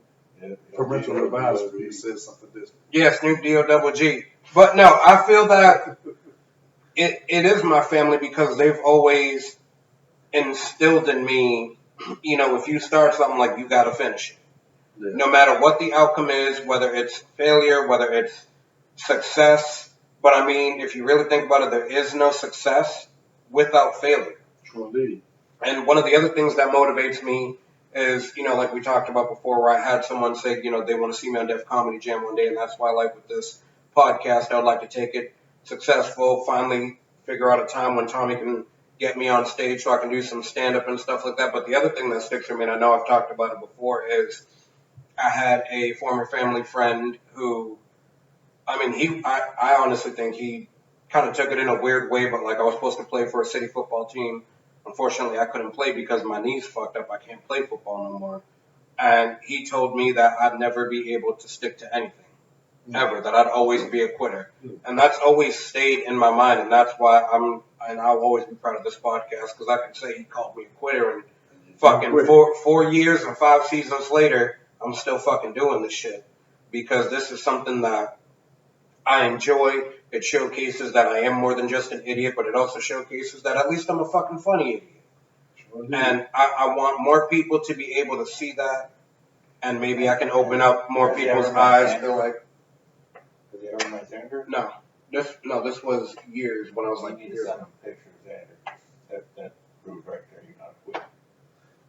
parental advisory, it says something different. Yeah, Snoop D-O double G. But no, I feel that it is my family because they've always instilled in me, you know, if you start something, like, you got to finish it. Yeah. No matter what the outcome is, whether it's failure, whether it's success. But I mean, if you really think about it, there is no success without failure. True indeed. And one of the other things that motivates me is, you know, like we talked about before, where I had someone say, you know, they want to see me on Def Comedy Jam one day, and that's why, like, with this podcast, I would like to take it successful, finally figure out a time when Tommy can get me on stage so I can do some stand-up and stuff like that. But the other thing that sticks with me, and I know I've talked about it before, is I had a former family friend who, I mean, I honestly think he kind of took it in a weird way, but like I was supposed to play for a city football team. Unfortunately, I couldn't play because my knee's fucked up. I can't play football no more. And he told me that I'd never be able to stick to anything, ever, that I'd always be a quitter. And that's always stayed in my mind, and that's why I'll always be proud of this podcast, because I can say he called me a quitter, and fucking 4 years and 5 seasons later, I'm still fucking doing this shit. Because this is something that I enjoy. It showcases that I am more than just an idiot, but it also showcases that at least I'm a fucking funny idiot. True indeed. And I want more people to be able to see that, and maybe I can open up more people's eyes. They're like, Did you ever met Xander? no, this was years when I was like You need to years. send him pictures of Xander. That proves right there you're not a quitter.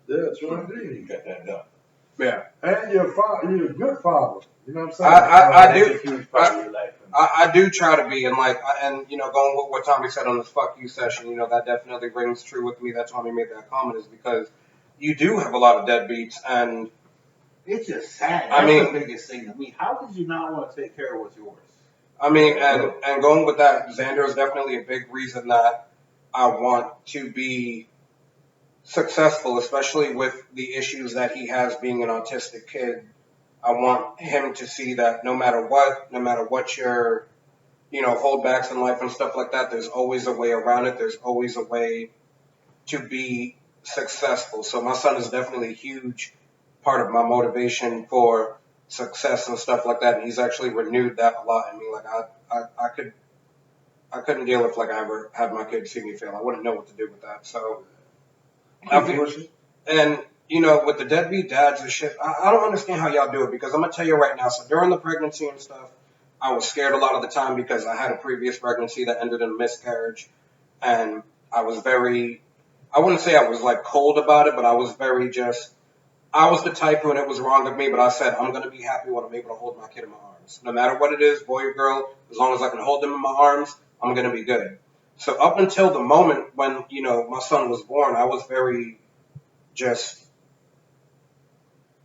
Yeah, true You indeed. got that done. Yeah, And you're a good father. You know what I'm saying? I do. That's a huge part of your life. I do try to be, and like, and you know, going with what Tommy said on this fuck you session, you know, that definitely rings true with me. That Tommy made that comment is because you do have a lot of deadbeats, and It's just sad. I That's mean- the biggest thing to me. How did you not want to take care of what's yours? I mean, and going with that, Xander is definitely a big reason that I want to be successful, especially with the issues that he has being an autistic kid. I want him to see that no matter what your, you know, holdbacks in life and stuff like that, there's always a way around it. There's always a way to be successful. So my son is definitely a huge part of my motivation for success and stuff like that. And he's actually renewed that a lot in me. Like I could I couldn't deal with like I ever had my kids see me fail. I wouldn't know what to do with that. So I Keep feel, pushing. and you know, with the deadbeat dads and shit, I don't understand how y'all do it because I'm gonna tell you right now. So during the pregnancy and stuff, I was scared a lot of the time because I had a previous pregnancy that ended in a miscarriage, and I was very, I wouldn't say I was like cold about it, but I was very just. I was the type when it was wrong of me, but I said I'm gonna be happy when I'm able to hold my kid in my arms, no matter what it is, boy or girl. As long as I can hold them in my arms, I'm gonna be good. So up until the moment when my son was born, I was very just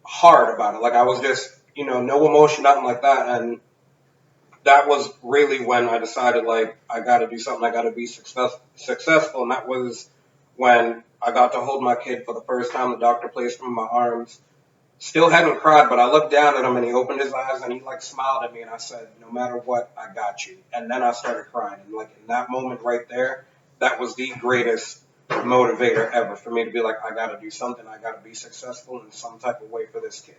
hard about it. Like I was just, no emotion, nothing like that. And that was really when I decided like I got to do something. I got to be successful. And that was when I got to hold my kid for the first time. The doctor placed him in my arms. Still hadn't cried, but I looked down at him and he opened his eyes and he like smiled at me and I said, "No matter what, I got you." And then I started crying. And like in that moment right there, that was the greatest motivator ever for me to be like, I got to do something. I got to be successful in some type of way for this kid.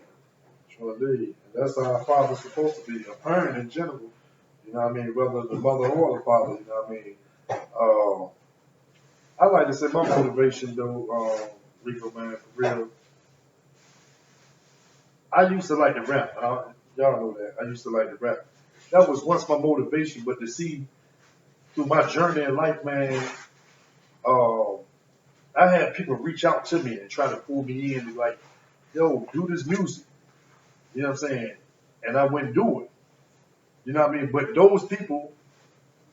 Sure indeed. And that's how a father's supposed to be, a parent in general. You know what I mean? Whether the mother or the father, you know what I mean? I like to say my motivation though, Rico man, for real. I used to like to rap. Y'all know that. I used to like to rap. That was once my motivation, but to see through my journey in life, man, uh, I had people reach out to me and try to pull me in and like, yo, do this music. You know what I'm saying? And I wouldn't do it. You know what I mean? But those people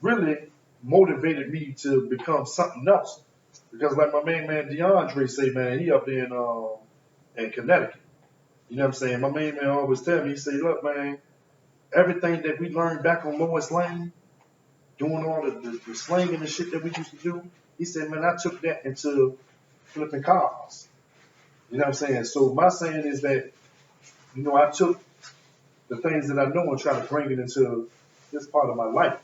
really motivated me to become something else. Because like my main man DeAndre say, man, he up in Connecticut. You know what I'm saying? My main man always tell me, he say, look, man, everything that we learned back on Lois Lane, doing all the slanging and shit that we used to do, he said, man, I took that into flipping cars. You know what I'm saying? So my saying is that, I took the things that I know and try to bring it into this part of my life.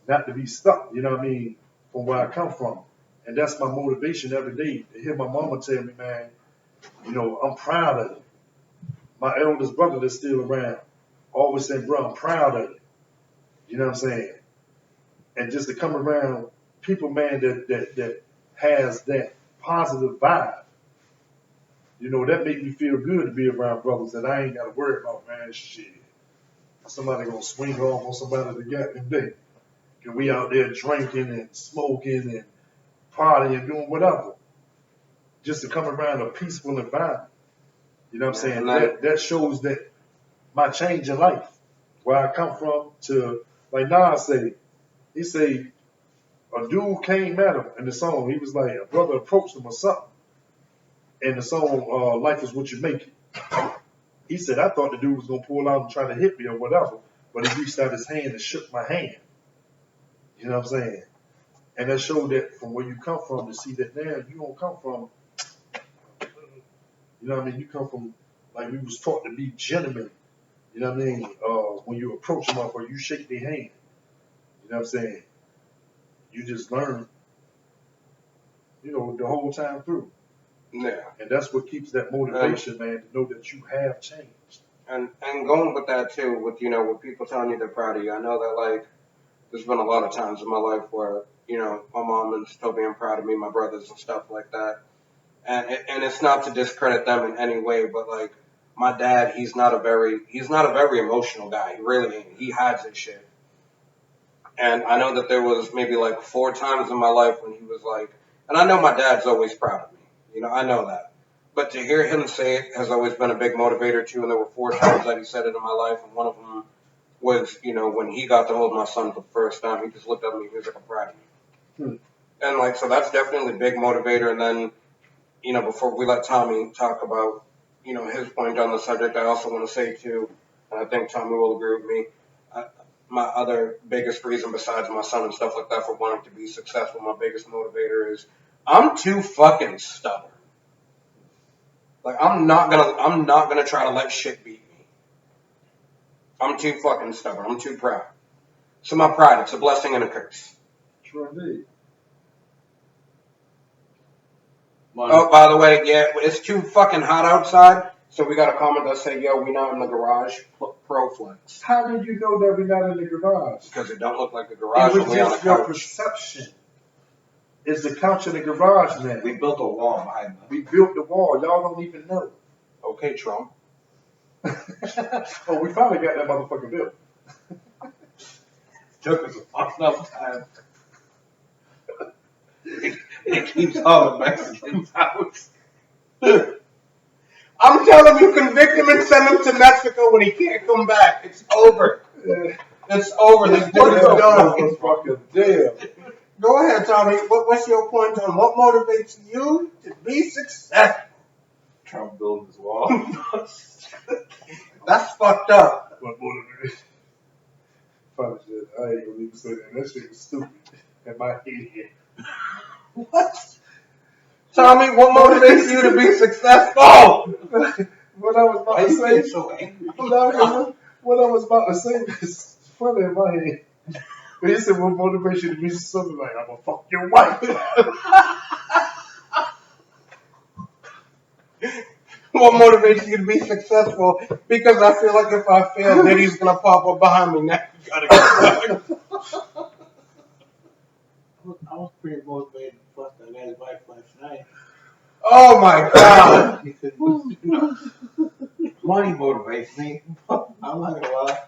Not to be stuck, you know what I mean, from where I come from. And that's my motivation every day to hear my mama tell me, man, I'm proud of you. My eldest brother that's still around always said, bro, I'm proud of you. You know what I'm saying? And just to come around people, man, that has that positive vibe, that make me feel good to be around brothers that I ain't got to worry about, man, shit. Somebody gonna swing off on somebody that got them day. And we out there drinking and smoking and partying, doing whatever. Just to come around a peaceful environment. You know what I'm saying? That shows that my change in life, where I come from to, like Nas say, he say, a dude came at him in the song. He was like, a brother approached him or something. And the song, Life is What You Make It. He said, I thought the dude was going to pull out and try to hit me or whatever. But he reached out his hand and shook my hand. You know what I'm saying? And that showed that from where you come from to see that now you don't come from, you know what I mean? You come from, like we was taught to be gentlemen. You know what I mean? When you approach them up or you shake their hand. You know what I'm saying? You just learn, the whole time through. Yeah. And that's what keeps that motivation, man, to know that you have changed. And going with that too, with people telling you they're proud of you, I know that like there's been a lot of times in my life where my mom and still being proud of me, my brothers and stuff like that, and it's not to discredit them in any way, but like my dad, he's not a very emotional guy. He really ain't. He hides his shit. And I know that there was maybe like 4 times in my life when he was like, and I know my dad's always proud of me. I know that. But to hear him say it has always been a big motivator too. And there were 4 times that he said it in my life. And one of them was, when he got to hold my son for the first time, he just looked at me and he was like, I'm proud of you. And like, so that's definitely a big motivator. And then, before we let Tommy talk about, his point on the subject, I also want to say too, and I think Tommy will agree with me, my other biggest reason besides my son and stuff like that for wanting to be successful, my biggest motivator is I'm too fucking stubborn. Like I'm not gonna try to let shit beat me. I'm too fucking stubborn. I'm too proud. So my pride, it's a blessing and a curse. Sure indeed. Oh, by the way, yeah, it's too fucking hot outside. So we got a comment that say, yo, we not in the garage. ProFlex. How did you know that we're not in the garage? Because it don't look like a garage, It was only on a just your couch. perception. Is the couch in the garage now? We built a wall behind them. We built the wall. Y'all don't even know. Okay, Trump. Oh, we finally got that motherfucker built. Took us a fucking enough time. It keeps all the Mexicans out. I'm telling you, convict him and send him to Mexico when he can't come back. It's over. It's over. This dude is done. Motherfucker, damn. Go ahead, Tommy. What's your point on what motivates you to be successful? Trump building his wall. That's fucked up. What motivation? Funny shit. I ain't gonna even say that. That shit was stupid. In my head. What? Tommy, what motivates you to be successful? What I was about Why to you say. getting so angry? What I was about to say is funny in my head. When he said, what motivates you to be something like, I'm gonna fuck your wife. What motivates you to be successful? Because I feel like if I fail, Diddy's gonna pop up behind me. Now you gotta go back. I was pretty motivated to fuck that guy's wife last night. Oh my god. Because money motivates me. I'm not gonna lie.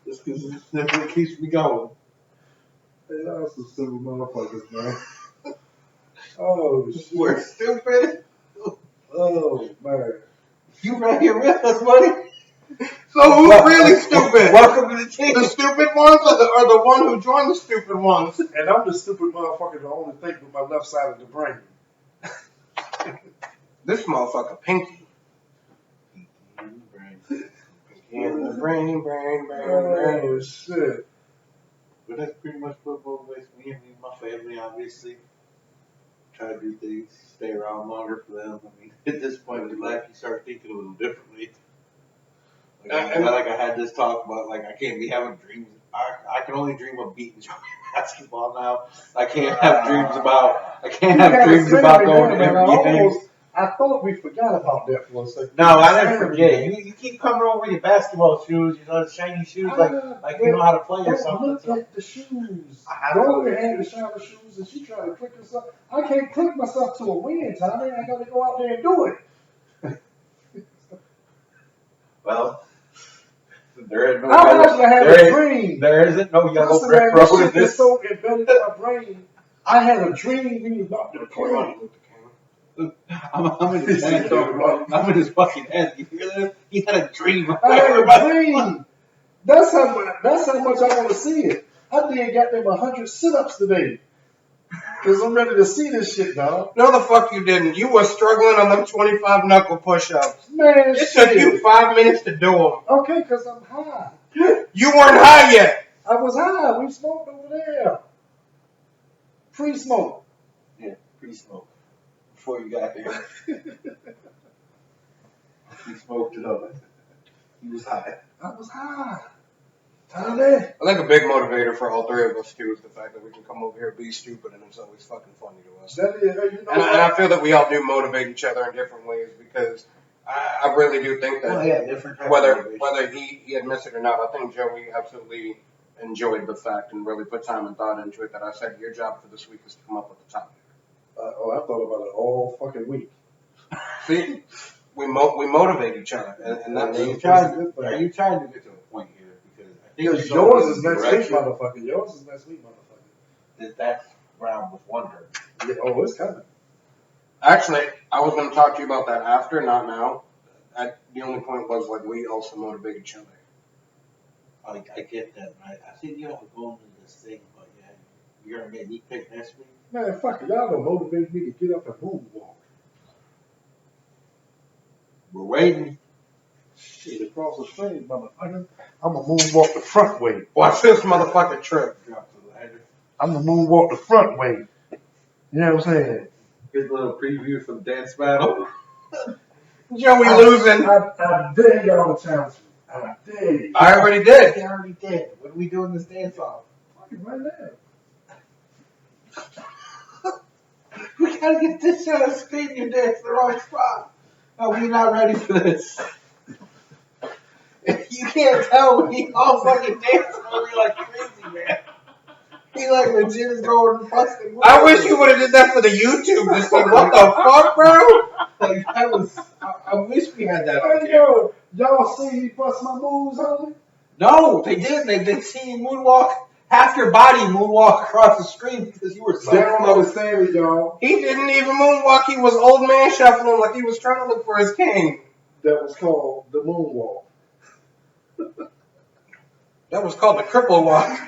Just because it keeps me going. Hey, y'all some stupid motherfuckers, man. Oh, shit. We're stupid. Oh, man. You right here with us, buddy. So who's really stupid? Welcome to the team. The stupid ones or the one who joined the stupid ones? And I'm the stupid motherfucker that only think with my left side of the brain. This motherfucker Pinky. In the brain. Oh, shit. But that's pretty much what motivates me and my family, obviously. Try to do things, stay around longer for them. I mean, at this point in life, you start thinking a little differently. Like I had this talk about, like, I can't be having dreams. I can only dream of beating Joey basketball now. I can't have dreams about going to NBA. I thought we forgot about that for a second. No, I didn't forget. You keep coming over with your basketball shoes, shiny shoes, like you know how to play or something. Look at the shoes. I have to Don't look had the shiny shoes and she tried to click herself. I can't click myself to a win, Tommy. I gotta go out there and do it. Well, there is no I yellow. actually had a dream. There isn't no yellow Listen, brick man, road this in shit is this. so embedded in my brain. I had a dream we was about to play. I'm in his head talking about. I'm in his fucking head. You hear that? He had a dream. I had a dream. That's how much I want to see it. I did got them 100 sit-ups today. Cause I'm ready to see this shit, dog. No, the fuck you didn't. You were struggling on them 25 knuckle push-ups. Man, It took you 5 minutes to do them. Okay, cause I'm high. You weren't high yet. I was high. We smoked over there. Pre-smoke. Yeah, pre-smoke. Before you got here, he smoked it up. He was high. I was high. Tommy. I think a big motivator for all three of us too is the fact that we can come over here and be stupid, and it's always fucking funny to us. That is, you know And I feel that we all do motivate each other in different ways because I really do think that Well, yeah, different type of whether motivation. he admits it or not, I think Joey absolutely enjoyed the fact and really put time and thought into it that I said your job for this week is to come up with the topic. I thought about it all fucking week. See, we motivate each other, and that's Are you trying to get to a point here? Because I think Because you're going yours is in the next week, direction motherfucker. Yours is next week, motherfucker. That's where I was wondering. Yeah, oh, it's coming. Actually, I was going to talk to you about that after, not now. The only point was like we also motivate each other. Like, I get that, right? I think you have to go into this thing, but yeah, you're gonna make me pick next week. Man, fuck it. Y'all don't motivate me to get up and moonwalk. We're waiting. Shit, across the street, motherfucker. I'm going to moonwalk the front way. Watch this motherfucking trip. Drop the ladder. I'm going to moonwalk the front way. You know what I'm saying? Here's a little preview from dance battle. Joey losing. I dare y'all to challenge me. I dare you. I already did. They already did. What are we doing this dance off? Fucking right now. We gotta get this shit on screen. You're dancing the wrong spot. No, we're not ready for this. You can't tell me all fucking dancing on me like crazy, man. He like legit is going busting. I wish you would have did that for the YouTube to see what the fuck, bro. Like that was. I wish we had that. Hey, yo, y'all see me bust my moves on me? No, they didn't. They see you moonwalk, half your body moonwalk across the screen because you were so They don't slow. understand it, y'all. He didn't even moonwalk. He was old man shuffling like he was trying to look for his cane. That was called the moonwalk. That was called the cripple walk.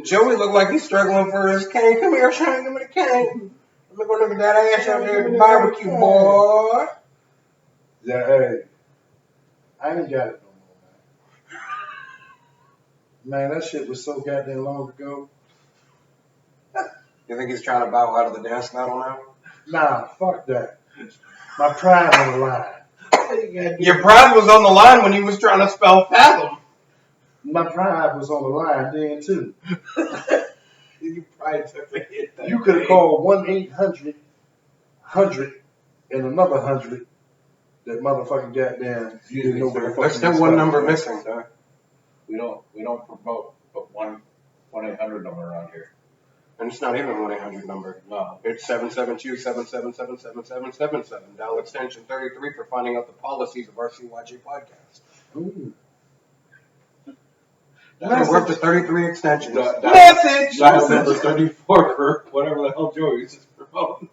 Joey looked like he's struggling for his cane. Come here, Shane, give me the cane. Let me go look at that ass out there at the barbecue, boy. Yeah, hey, I ain't got it no more, man. Man, that shit was so goddamn long ago. You think he's trying to bow out of the dance battle now? Nah, fuck that. My pride on the line. Your pride was on the line when he was trying to spell fathom. My pride was on the line then too. You probably took a hit. That You could have called 1-800-100 and another 100. That motherfucking goddamn. You didn't know what the fuck. There's still one number missing, sir. We don't promote but 1-800 number around here. And it's not even a 1-800 number. No. It's 772-777-7777. Dial extension 33 for finding out the policies of RCYJ podcast. Ooh. We're up to 33 extensions. Message! Dial number 34 for whatever the hell Joey's just promoting.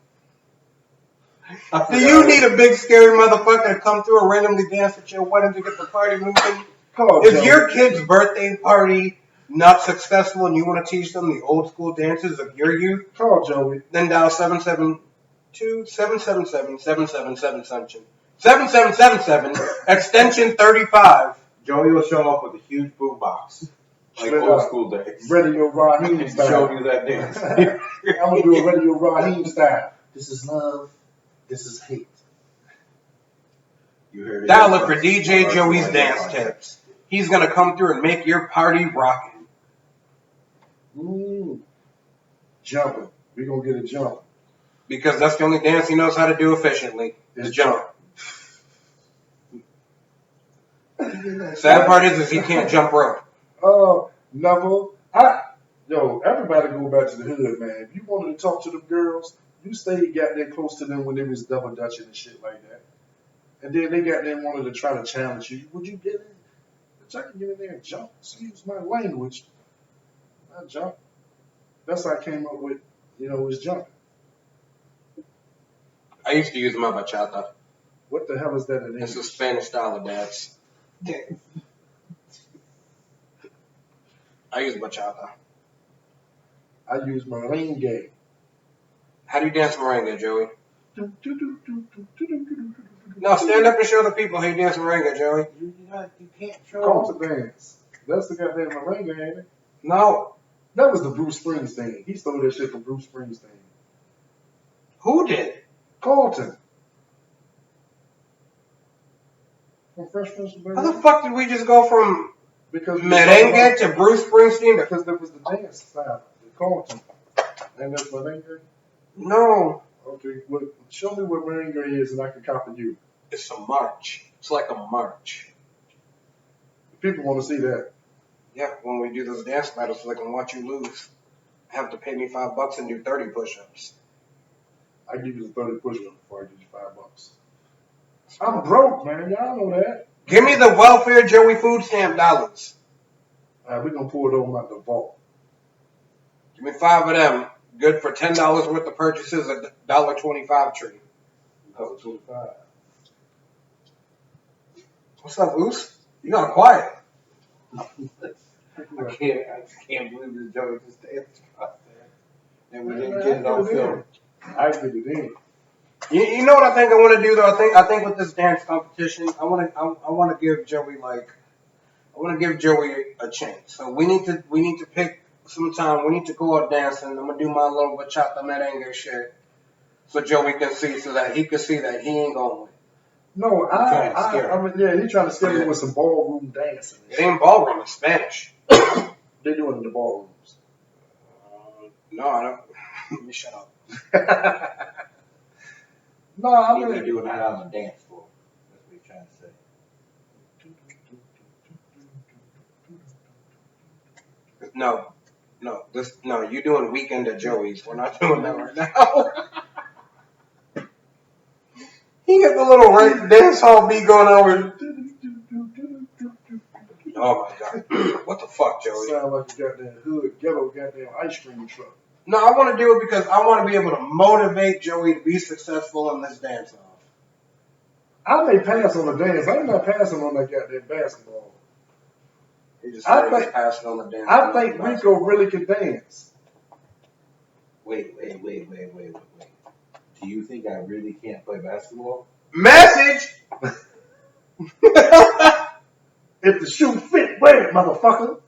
Do you need a big scary motherfucker to come through and randomly dance at your wedding to get the party moving? Call Is Joey. your kid's birthday party not successful and you want to teach them the old school dances of your youth? Call Joey. Then dial 772-777-7777 extension 35. Joey will show up with a huge boombox. Like Straight old up. school days. Radio Raheem Show style. you that dance. I'm gonna do a Radio Raheem style. This is love. This is hate. You heard it. Dial up for DJ Joey's dance tips. He's gonna come through and make your party rockin'. Ooh. Jumping. We gonna get a jump. Because that's the only dance he knows how to do efficiently. Is jump. Sad part is he can't jump rope. Neville. Yo, everybody go back to the hood, man. If you wanted to talk to them girls, you stayed got there close to them when they was double dutching and shit like that. And then they got there and wanted to try to challenge you. Would you get in? Bitch, I can get in there and jump. Excuse my language. I jump. That's how I came up with, was jumping. I used to use my bachata. What the hell is that in It's a English? Spanish style of dance. I use bachata. I use merengue. How do you dance merengue, Joey? No, stand up and show the people how you dance merengue, Joey. You can't show Culture dance. That's the goddamn merengue, ain't it? No. That was the Bruce Springsteen. He stole that shit from Bruce Springsteen. Who did? Colton. From Fresh Prince of How Bel-Air. the fuck did we just go from Because merengue to Bruce Springsteen? because there was the dance style, the Colton. And that's merengue. No. Okay, well, show me what merengue is and I can copy you. It's a march. It's like a march. People want to see that. Yeah, when we do those dance battles so they can watch you lose. Have to pay me $5 and do 30 push-ups. I give you the 30 push-ups before I give you $5. I'm broke, man. Y'all know that. Give me the welfare Joey food stamp dollars. All right, we're going to pour it over my vault. Give me 5 of them. Good for $10 worth of purchases, a $1.25 treat. $1.25. What's up, Oos? You got quiet. I can't believe that Joey just danced across there. And we didn't get it on film. I get it in. You know what I think I want to do though? I think with this dance competition, I want to give Joey a chance. So we need to pick some time. We need to go out dancing. I'm gonna do my little bachata merengue shit, so Joey can see, so that he can see that he ain't going to win. No, trying to scare I mean, yeah, he's trying to scare me with some ballroom dancing. It ain't ballroom, it's Spanish. They do it in the ballrooms. No, I don't. Let me shut up. No, I He be mean, doing that on the dance floor. That's what he's trying to say. No, you doing Weekend at Joey's. We're not doing that right now. He got the little dance hall beat going over. Oh my God. What the fuck, Joey? sound like a goddamn hood, ghetto goddamn ice cream truck. No, I want to do it because I want to be able to motivate Joey to be successful in this dance off. I may pass on the dance. I'm not passing on that goddamn basketball. He just I started think- passing on the dance. I think Rico really can dance. Wait. Do you think I really can't play basketball? Message. If the shoe fit, wear it, motherfucker.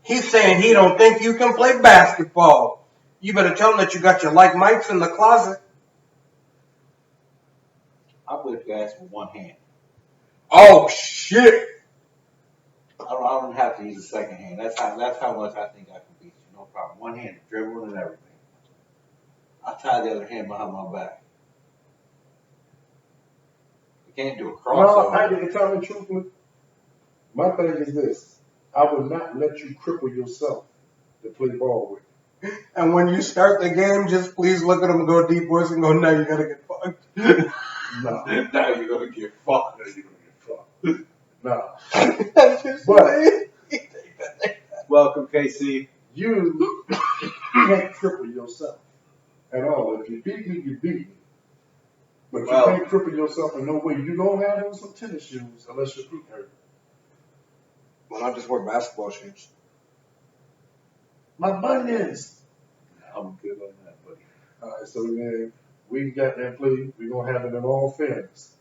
He's saying he don't think you can play basketball. You better tell him that you got your like mics in the closet. I whip your ass with one hand. Oh shit! I don't have to use the second hand. That's how much I think I can beat you. No problem. One hand, dribbling and everything. I'll tie the other hand behind my back. You can't do a No, I crossover. didn't tell me truthfully. My thing is this. I would not let you cripple yourself to play ball with. And when you start the game, just please look at him and go deep voice and go, "No, you gotta get fucked." No, Now you're gonna get fucked. no. That's just But- me. Welcome, KC. You can't cripple yourself at all. If you beat me, you beat me. But you Well- can't cripple yourself in no way. You don't have on some tennis shoes unless your feet hurt. Why not just wear basketball shoes? My bunions. I'm good on that, buddy. All right, so then we got that play. We're going to have it in all fairness.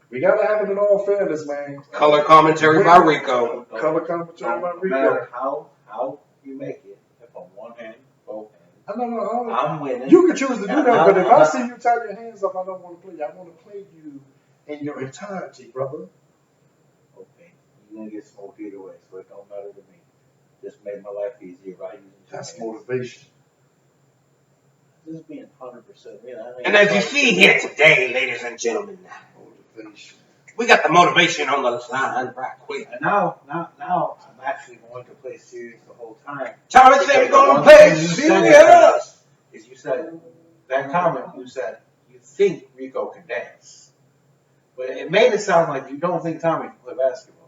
We got to have it in all fairness, man. Color commentary by Rico. Color commentary by No matter Rico. how you make it, if I'm one hand, both hands, I don't know. I'm winning. You can choose to do that, but if I see you tie your hands up, I don't want to play. I want to play you in your entirety, brother. Okay, you're gonna get smoked either way, so it don't matter to me. Just made my life easier by using two That's hands. motivation. Just being 100%. And as you see here today, ladies and gentlemen, Motivation. we got the motivation on the line right quick. And now I'm actually going to play serious the whole time. Thomas said we're Because gonna the play one thing you said serious. Is you said that comment. You said you think Rico can dance, but it made it sound like you don't think Tommy can play basketball.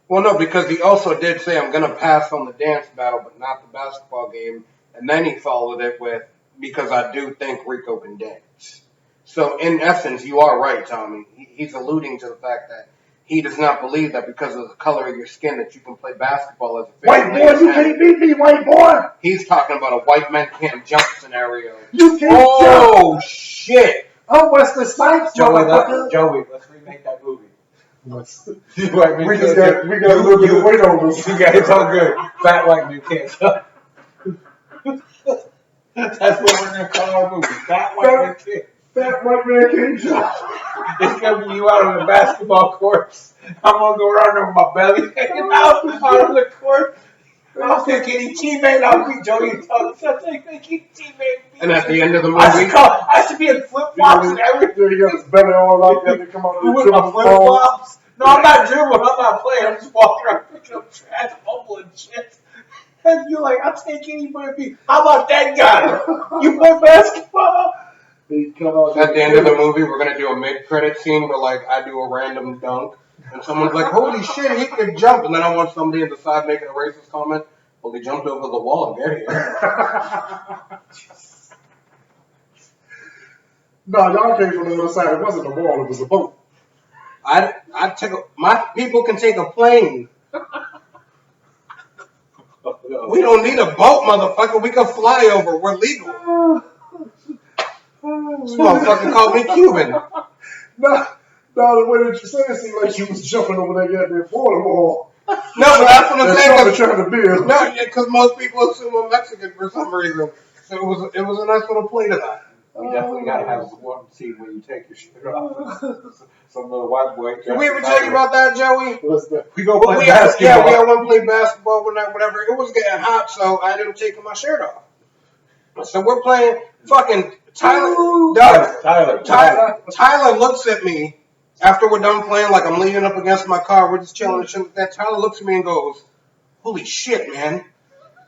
Well, no, because he also did say I'm gonna pass on the dance battle, but not the basketball game. And then he followed it with because I do think Rico can dance. So in essence, you are right, Tommy. He's alluding to the fact that he does not believe that because of the color of your skin that you can play basketball as a White boy, you can't beat me, white boy. He's talking about a white man can't jump scenario. You can't jump. Oh shit! I'm Wesley Snipes, motherfucker. Joey, let's remake that movie. We just got a You- little bit you- of weight on us. You guys all good. Fat white man can't jump. That's what we're gonna call our movie. Fat white man can't. Fat white man can't jump. It's gonna be you out on the basketball court. I'm gonna go around there with my belly hanging out on the court. I'll pick any teammate. I'll be Joey Tubbs. I'll take any teammate. And at the end of the I movie, should be in flip flops and everything. He got his belly all out there to come out of the With my dribble flip ball. flops. No, I'm not dribbling. I'm not playing. I'm just walking around picking up trash, fumbling shit. And you're like, I'll take anybody. How about that guy? You play basketball? He come out at the end of the movie, we're gonna do a mid-credit scene where like I do a random dunk, and someone's like, "Holy shit, he can jump!" And then I want somebody on the side making a racist comment. Well, he jumped over the wall and get here. No, y'all came from the other side. It wasn't a wall. It was a boat. I take my people can take a plane. We don't need a boat, motherfucker. We can fly over. We're legal. This motherfucker called me Cuban. No, the way that you said it seemed like you was jumping over that goddamn border wall. No, but that's what I'm That's saying. what trying to build. No, because most people assume I'm Mexican for some reason. So it was a nice little play to that. We definitely gotta have one scene where you take your shit off. Some little white boy. Did we ever tell you about that, Joey? What's that? We go Well, play we had basketball. one play basketball one night, whatever. It was getting hot, so I ended up taking my shirt off. So we're playing fucking Tyler looks at me after we're done playing, like I'm leaning up against my car. We're just chilling and shit like that. Tyler looks at me and goes, "Holy shit, man.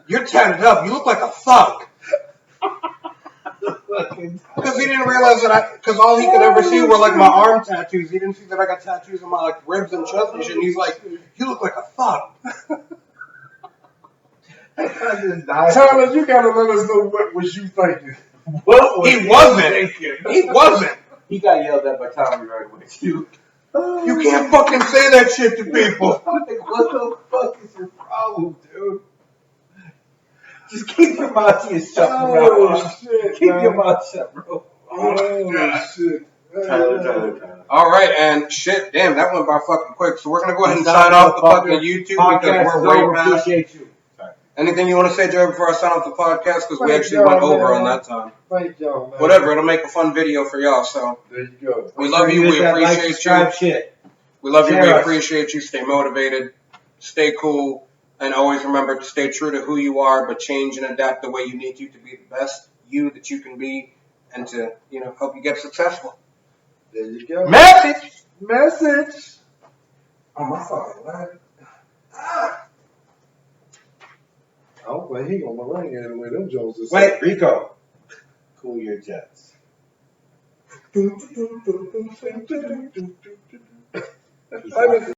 You're tatted up. You look like a thug." Because he didn't realize that because all he could ever see were like my arm tattoos. He didn't see that I got tattoos on my like ribs and chest and shit. And he's like, "You look like a thug." Tyler, you gotta let us know what was you thinking. He wasn't. He got yelled at by Tommy right away too. You can't fucking say that shit to people. What the fuck is your problem, dude? Just keep your mouth to yourself, bro. Oh shit, Keep man. your mouth shut, bro. Oh shit. Tyler. All right, and shit, damn, that went by fucking quick. So we're gonna go ahead and sign off the fucking YouTube because we're way past. Appreciate you. Anything you want to say, Joe, before I sign off the podcast? Because we Thank actually y'all, went over man. on that time. Thank y'all, man. Whatever, it'll make a fun video for y'all. So There you go. we love you. We appreciate you. Shit. We love you. We Share us. appreciate you. Stay motivated. Stay cool. And always remember to stay true to who you are, but change and adapt the way you need to be the best you that you can be, and to help you get successful. There you go. Message. Oh, my fucking line. I don't think he gonna ring anyway. Them Jones is Wait, Rico. Cool your jets. I